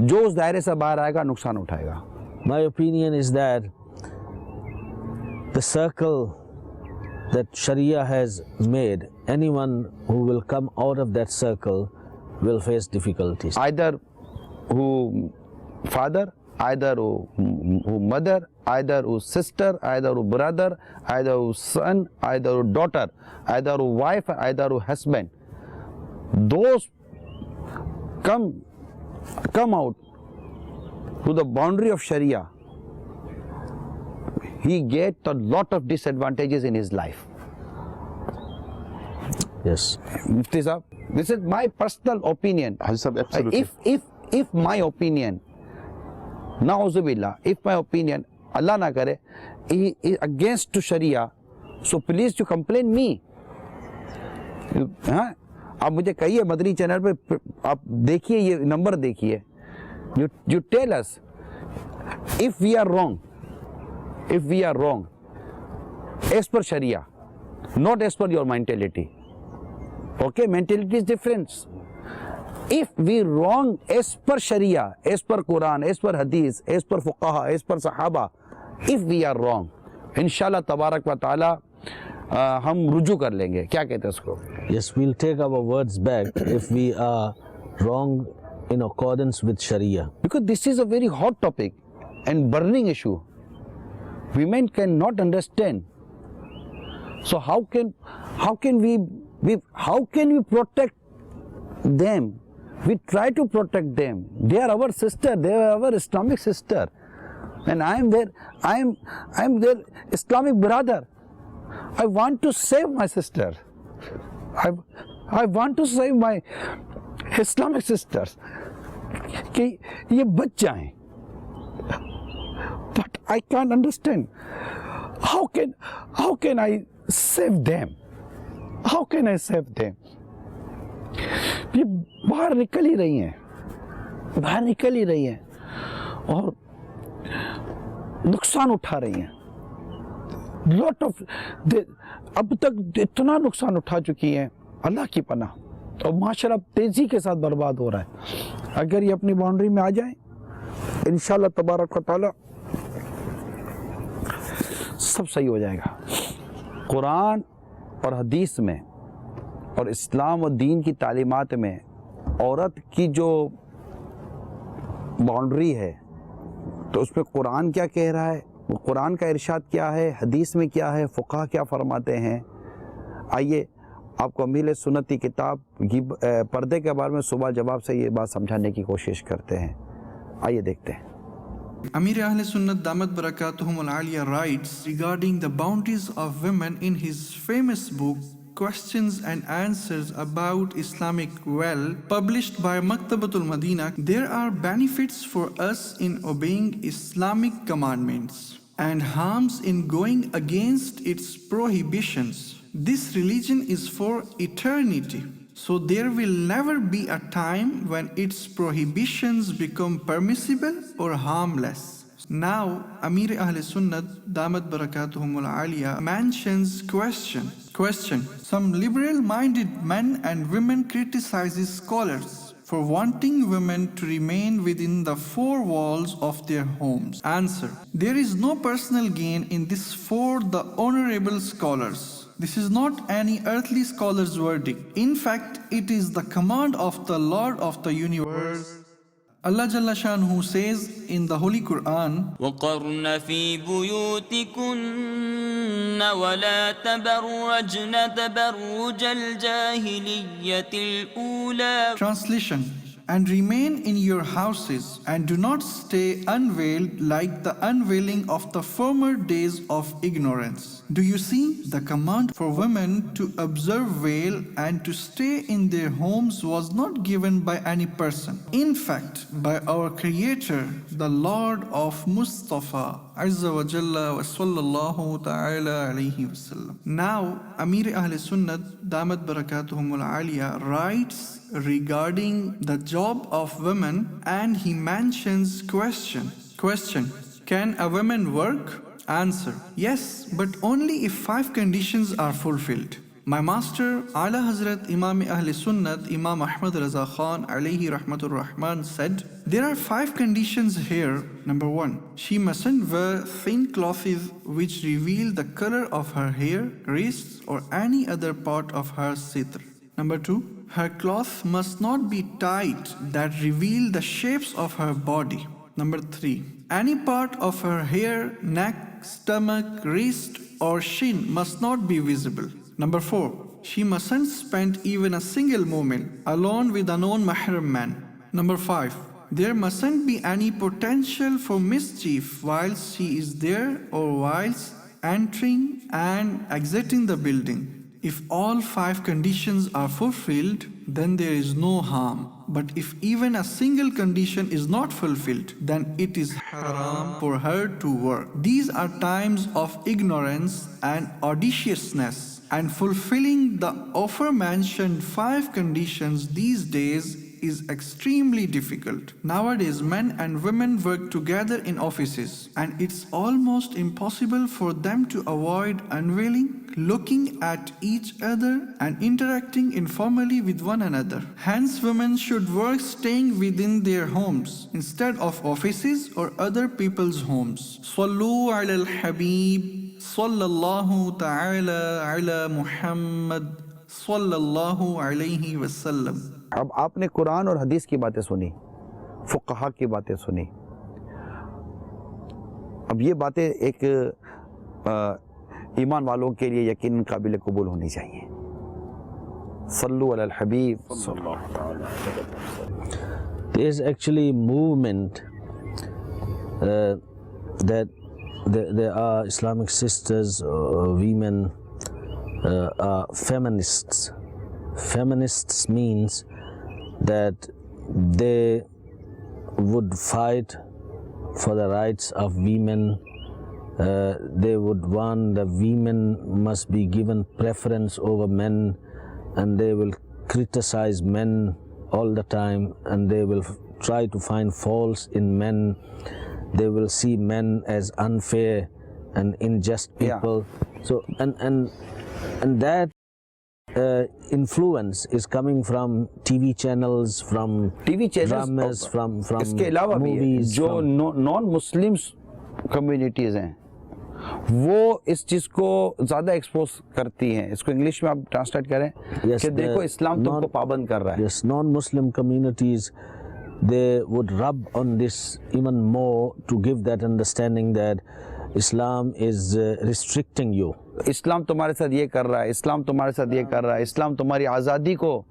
جو اس دائرے سے باہر آئے گا نقصان اٹھائے گا. My opinion is that the circle that Sharia has made anyone who will come out of that circle will face difficulties. Either who father, either who mother, either who sister, either who brother, either who son, either who daughter, either who wife, either who husband. Those come out to the boundary of Sharia, he gets a lot of disadvantages in his life. Yes. Mufti Sahab, this is my personal opinion. Haji Sahab, absolutely. If my opinion, na'uzubillah, if my opinion, Allah na kare, is against to Sharia, so please you complain me. हाँ, आप मुझे कहिए Madani channel पे, आप देखिए ये number देखिए. You tell us if we are wrong as per Sharia, not as per your mentality. Okay, mentality is different. If we wrong as per Sharia, as per Quran, as per Hadith, as per Fuqaha, as per Sahaba, if we are wrong, inshallah tabarak wa ta'ala हम रुजू कर लेंगे. क्या कहते हैं उसको? Yes, we'll take our words back if we are wrong in accordance with Sharia. Because this is a very hot topic and burning issue. Women cannot understand. So how can we protect them? We try to protect them. They are our sister. They are our Islamic sister, and I am their Islamic brother. I want to save my sister. I want to save my Islamic sisters. कि ये बच जाएं. But I can't understand. How can I save them? How can I save them? ये बाहर निकल ही रही हैं और नुकसान उठा रही हैं. Lot of अब तक इतना नुकसान उठा चुकी हैं, अल्लाह की पनाह. और माशरा तेजी के साथ बर्बाद हो रहा है. अगर ये अपनी बाउंड्री में आ जाए, इंशाल्लाह तबारक व तआला सब सही हो जाएगा. कुरान और हदीस में और इस्लाम और दीन की तालीमात में औरत की जो बाउंड्री है, तो उसमें कुरान क्या कह रहा है, वो कुरान का इरशाद क्या है, हदीस में क्या है, फ़ुक़हा क्या फरमाते हैं. आइए आपको अमील सुन्नत की किताब की पर्दे के बारे में सुबह जवाब से ये बात समझाने की कोशिश करते हैं. आइए देखते हैं. Amir Ahl Sunnat Damat Barakatuhum Al-Aliya writes regarding the boundaries of women in his famous book Questions and Answers about Islamic Well, published by Maktabatul Madina. There are benefits for us in obeying Islamic commandments and harms in going against its prohibitions. This religion is for eternity, so there will never be a time when its prohibitions become permissible or harmless. Now, Amir Ahl Sunnat Damat Barakatuhum Al-Aliya mentions question. Some liberal-minded men and women criticizes scholars for wanting women to remain within the four walls of their homes. Answer: there is no personal gain in this for the honorable scholars. This is not any earthly scholar's verdict. In fact, it is the command of the Lord of the universe. Allah Jalla Shanuhu says in the Holy Quran, وَقَرْنَ فِي بُيُوتِكُنَّ وَلَا تَبَرَّجْنَ تَبَرُّجَ الْجَاهِلِيَّةِ الْأُولَى. Translation: and remain in your houses and do not stay unveiled like the unveiling of the former days of ignorance. Do you see? The command for women to observe veil and to stay in their homes was not given by any person. In fact, by our Creator, the Lord of Mustafa Azza wa Jalla wa sallallahu ta'ala alayhi wa sallam. Now, Amir Ahl Sunnat Damat Barakatuhum Al-Aliya writes regarding the job of women, and he mentions question. Can a woman work? Answer: yes, but only if 5 conditions are fulfilled. My master, Ala Hazrat Imam Ahl Sunnat, Imam Ahmad Raza Khan alayhi rahmatur rahman said, there are 5 conditions here. Number 1, she mustn't wear thin clothes which reveal the color of her hair, wrists or any other part of her sitr. Number 2, her cloth must not be tight that reveal the shapes of her body. Number 3, any part of her hair, neck, stomach, wrist or shin must not be visible. Number 4, she mustn't spend even a single moment alone with a non-mahram man. Number 5, there mustn't be any potential for mischief whilst she is there or whilst entering and exiting the building. If all 5 conditions are fulfilled, then there is no harm. But if even a single condition is not fulfilled, then it is haram for her to work. These are times of ignorance and audaciousness, and fulfilling the aforementioned 5 conditions these days is extremely difficult. Nowadays, men and women work together in offices, and it's almost impossible for them to avoid unveiling, looking at each other and interacting informally with one another. Hence, women should work staying within their homes instead of offices or other people's homes. Sallu ala al-Habib, sallallahu ta'ala ala Muhammad, sallallahu alayhi wasallam. اب آپ نے قرآن اور حدیث کی باتیں سنی، فقہا کی باتیں سنی. اب یہ باتیں ایک ایمان والوں کے لیے یقیناً قابل قبول ہونی چاہیے. صلو علی الحبیب. There is actually movement that there are Islamic sisters, women, are feminists. Feminists means that they would fight for the rights of women. They would want the women must be given preference over men, and they will criticize men all the time, and they will try to find faults in men. They will see men as unfair and unjust people. So and that influence is coming from TV channels, from dramas, from اس کے علاوہ بھی جو نان مسلم communities ہیں وہ اس چیز کو زیادہ expose کرتی ہیں. اس کو انگلش میں آپ ٹرانسلیٹ کریں کہ دیکھو اسلام تم کو پابند کر رہا ہے. Yes, non-Muslim communities, they would rub on this even more to give that understanding that Islam is restricting you. اسلام تمہارے ساتھ یہ کر رہا ہے، اسلام تمہارے ساتھ یہ کر رہا ہے، اسلام تمہاری آزادی کو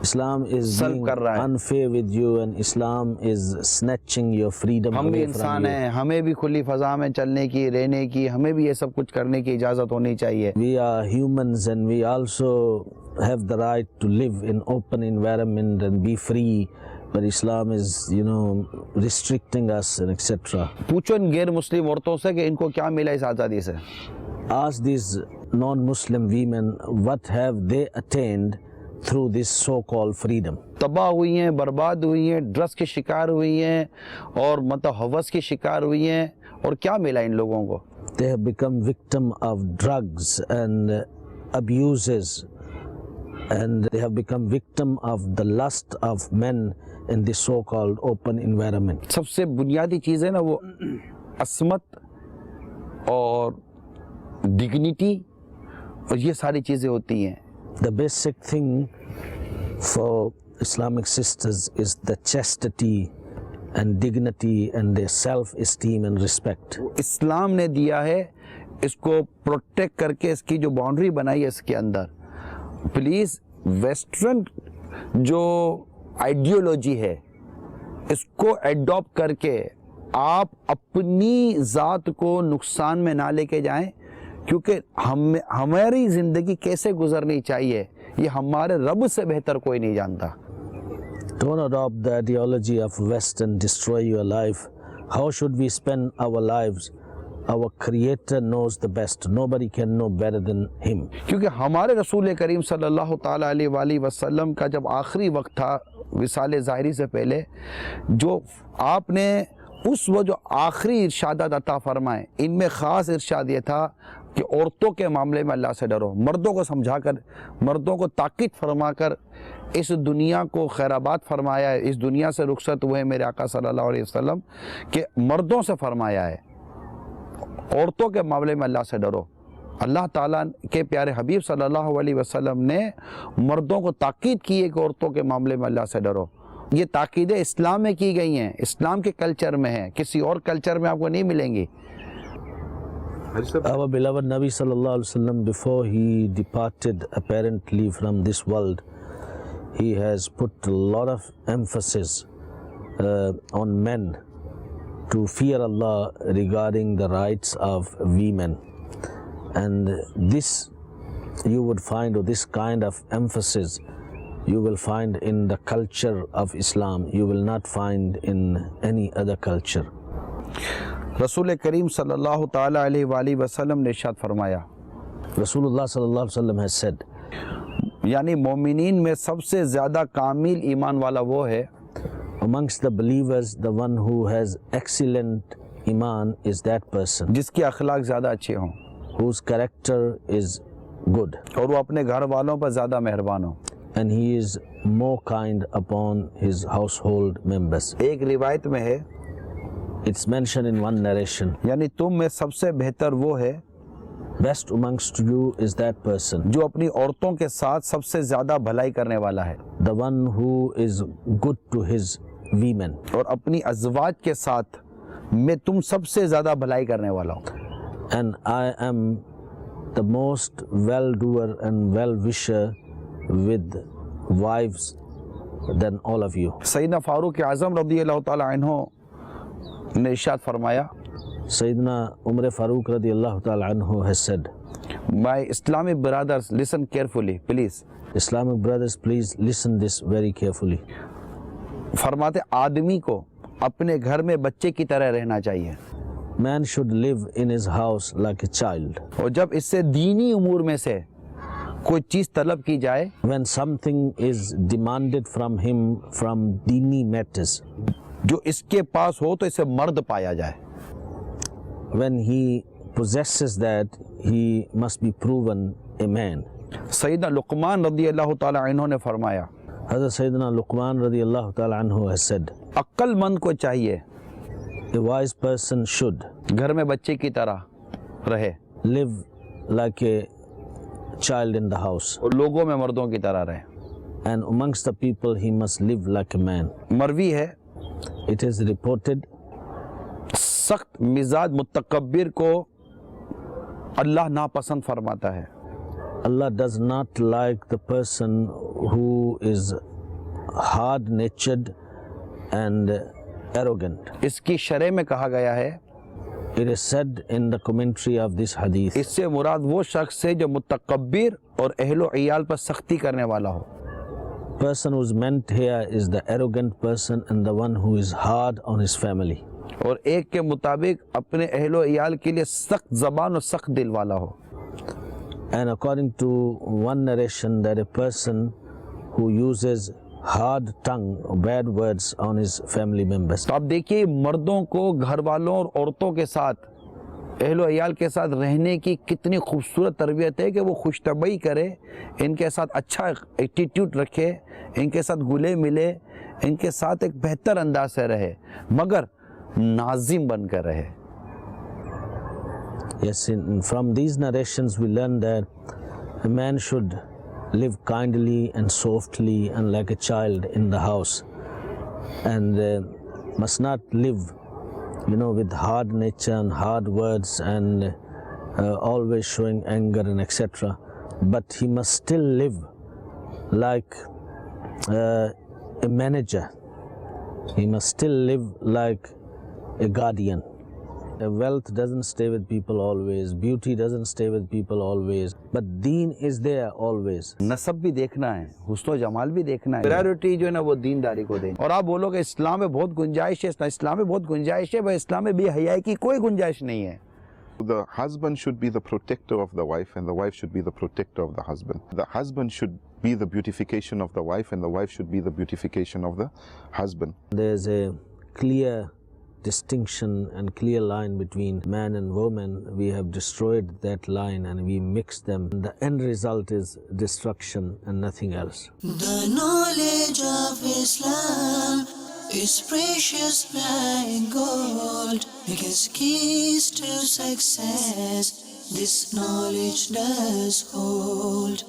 Islam is being unfair with you, and Islam is snatching your freedom ہم بھی away from انسان you. ہیں، ہمیں بھی کھلی فضا میں چلنے کی، رہنے کی، ہمیں بھی یہ سب کچھ کرنے کی اجازت ہونی چاہیے. We are humans, and we also have the right to live in open environment and be free, but Islam is, restricting us and etc. پوچھو ان غیر مسلم عورتوں سے کہ ان کو کیا ملا اس آزادی سے. Ask these non-Muslim women what have they attained through this so-called freedom. تباہ ہوئی ہیں، برباد ہوئی ہیں، ڈرگس کی شکار ہوئی ہیں اور ہوس کی شکار ہوئی ہیں، اور کیا ملا ان لوگوں کو؟ They have become victim of drugs and abuses, and they have become victim of the lust of men in this so-called open environment. سب سے بنیادی چیز ہے نا وہ عصمت اور ڈگنیٹی اور یہ ساری چیزیں ہوتی ہیں. The basic thing for Islamic sisters is the chastity and dignity and their self-esteem and respect. اسلام نے دیا ہے، اس کو پروٹیکٹ کر کے اس کی جو باؤنڈری بنائی ہے اس کے اندر. پلیز ویسٹرن جو آئیڈیولوجی ہے اس کو ایڈاپٹ کر کے آپ اپنی ذات کو نقصان میں نہ لے کے جائیں، کیونکہ ہماری زندگی کیسے گزرنی چاہیے یہ ہمارے رب سے بہتر کوئی نہیں جانتا. Don't adopt the ideology of West and destroy your life. How should we spend our lives? Our Creator knows the best. Nobody can know better than Him. کیونکہ ہمارے رسول کریم صلی اللہ تعالیٰ علیہ وآلہ وسلم کا جب آخری وقت تھا وصال ظاہری سے پہلے، جو آپ نے اس وہ جو آخری ارشادات عطا فرمائے ان میں خاص ارشاد یہ تھا کہ عورتوں کے معاملے میں اللہ سے ڈرو، مردوں کو سمجھا کر، مردوں کو تاکید فرما کر اس دنیا کو خیرآباد فرمایا ہے، اس دنیا سے رخصت ہوئے میرے آقا صلی اللہ علیہ وسلم کہ مردوں سے فرمایا ہے عورتوں کے معاملے میں اللہ سے ڈرو۔ اللہ تعالیٰ کے پیارے حبیب صلی اللہ علیہ وسلم نے مردوں کو تاکید کی ہے کہ عورتوں کے معاملے میں اللہ سے ڈرو۔ یہ تاکیدیں اسلام میں کی گئی ہیں، اسلام کے کلچر میں ہیں، کسی اور کلچر میں آپ کو نہیں ملیں گی۔ Our beloved Nabi sallallahu alaihi wasallam, before he departed apparently from this world, he has put a lot of emphasis on men to fear Allah regarding the rights of women. And this you would find, or this kind of emphasis you will find in the culture of Islam. You will not find in any other culture. رسول کریم صلی اللہ تعالیٰ علیہ وآلہ وسلم نے ارشاد فرمایا، Rasulullah sallallahu alaihi wasallam has said, یعنی مومنین میں سب سے زیادہ کامل ایمان والا وہ ہے amongst the believers, the one who has excellent iman is that person جس کے اخلاق زیادہ اچھے ہوں whose character is good, اور وہ اپنے گھر والوں پر زیادہ مہربان ہو۔ and he is more kind upon his household members. ایک روایت میں ہے، It's mentioned in one narration, یعنی تم میں سب سے بہتر وہ ہے best amongst you is that person, جو اپنی عورتوں کے ساتھ سب سے زیادہ بھلائی کرنے والا ہے، the one who is good to his women, اور اپنی ازواج کے ساتھ میں تم سب سے زیادہ بھلائی کرنے والا ہوں۔ and I am the most well-doer and well-wisher with wives than all of you. سیدنا فاروق اعظم رضی اللہ تعالیٰ عنہ نے ارشاد فرمایا، Sayyidina Umar Farooq radiallahu ta'ala anhu has said, My Islamic brothers, listen carefully, please. Islamic brothers, please listen this very carefully. فرماتے آدمی کو اپنے گھر میں بچے کی طرح رہنا چاہیے، Man should live in his house like a child. اور جب اس سے دینی امور میں سے کوئی چیز طلب کی جائے، When something is demanded from him from dini matters, جو اس کے پاس ہو تو اسے مرد پایا جائے۔ when he possesses that, he must be proven a man. سیدنا لقمان رضی اللہ تعالیٰ عنہ نے فرمایا، Hazrat Sayyidina Luqman radiallahu ta'ala anhu has said, عقل مند کو چاہیے a wise person should گھر میں بچے کی طرح رہے live like a child in the house, اور لوگوں میں مردوں کی طرح رہے۔ and amongst the people he must live like a man. مروی ہے، It is reported سخت مزاج متکبر کو اللہ ناپسند فرماتا ہے۔ Allah does not like the person who is hard-natured and arrogant. اس کی شرح میں کہا گیا ہے، It is said in the commentary of this hadith, اس سے مراد وہ شخص ہے جو متکبر اور اہل و عیال پر سختی کرنے والا ہو۔ person who is meant here is the arrogant person and the one who is hard on his family. اور ایک کے مطابق اپنے اہل و عیال کے لیے سخت زبان اور سخت دل والا ہو۔ And according to one narration, that a person who uses hard tongue or bad words on his family members. تو آپ دیکھیے مردوں کو گھر والوں اور عورتوں کے ساتھ اہل و عیال کے ساتھ رہنے کی کتنی خوبصورت تربیت ہے کہ وہ خوش طبعی کرے، ان کے ساتھ اچھا ایٹیٹیوڈ رکھے، ان کے ساتھ گلے ملے، ان کے ساتھ ایک بہتر انداز سے رہے، مگر ناظم بن کر رہے۔ Yes, from these narrations we learn that a man should live kindly and softly and like a child in the house, and must not live, with hard nature and hard words and always showing anger and etc. But he must still live like a manager. He must still live like a guardian. Wealth doesn't stay with people always, beauty doesn't stay with people always, but deen is there always. نسب بھی دیکھنا ہے، حسن و جمال بھی دیکھنا ہے، priority جو ہے نا وہ دینداری کو دیں۔ اور آپ بولو کہ اسلام میں بہت گنجائش ہے، اسلام میں بہت گنجائش ہے، بھائی اسلام میں بے حیائی کی کوئی گنجائش نہیں ہے۔ The husband should be the protector of the wife, and the wife should be the protector of the husband. The husband should be the beautification of the wife, and the wife should be the beautification of the husband. There's a clear distinction and clear line between man and woman, we have destroyed that line and we mix them. The end result is destruction and nothing else. The knowledge of Islam is precious like gold, because keys to success this knowledge does hold.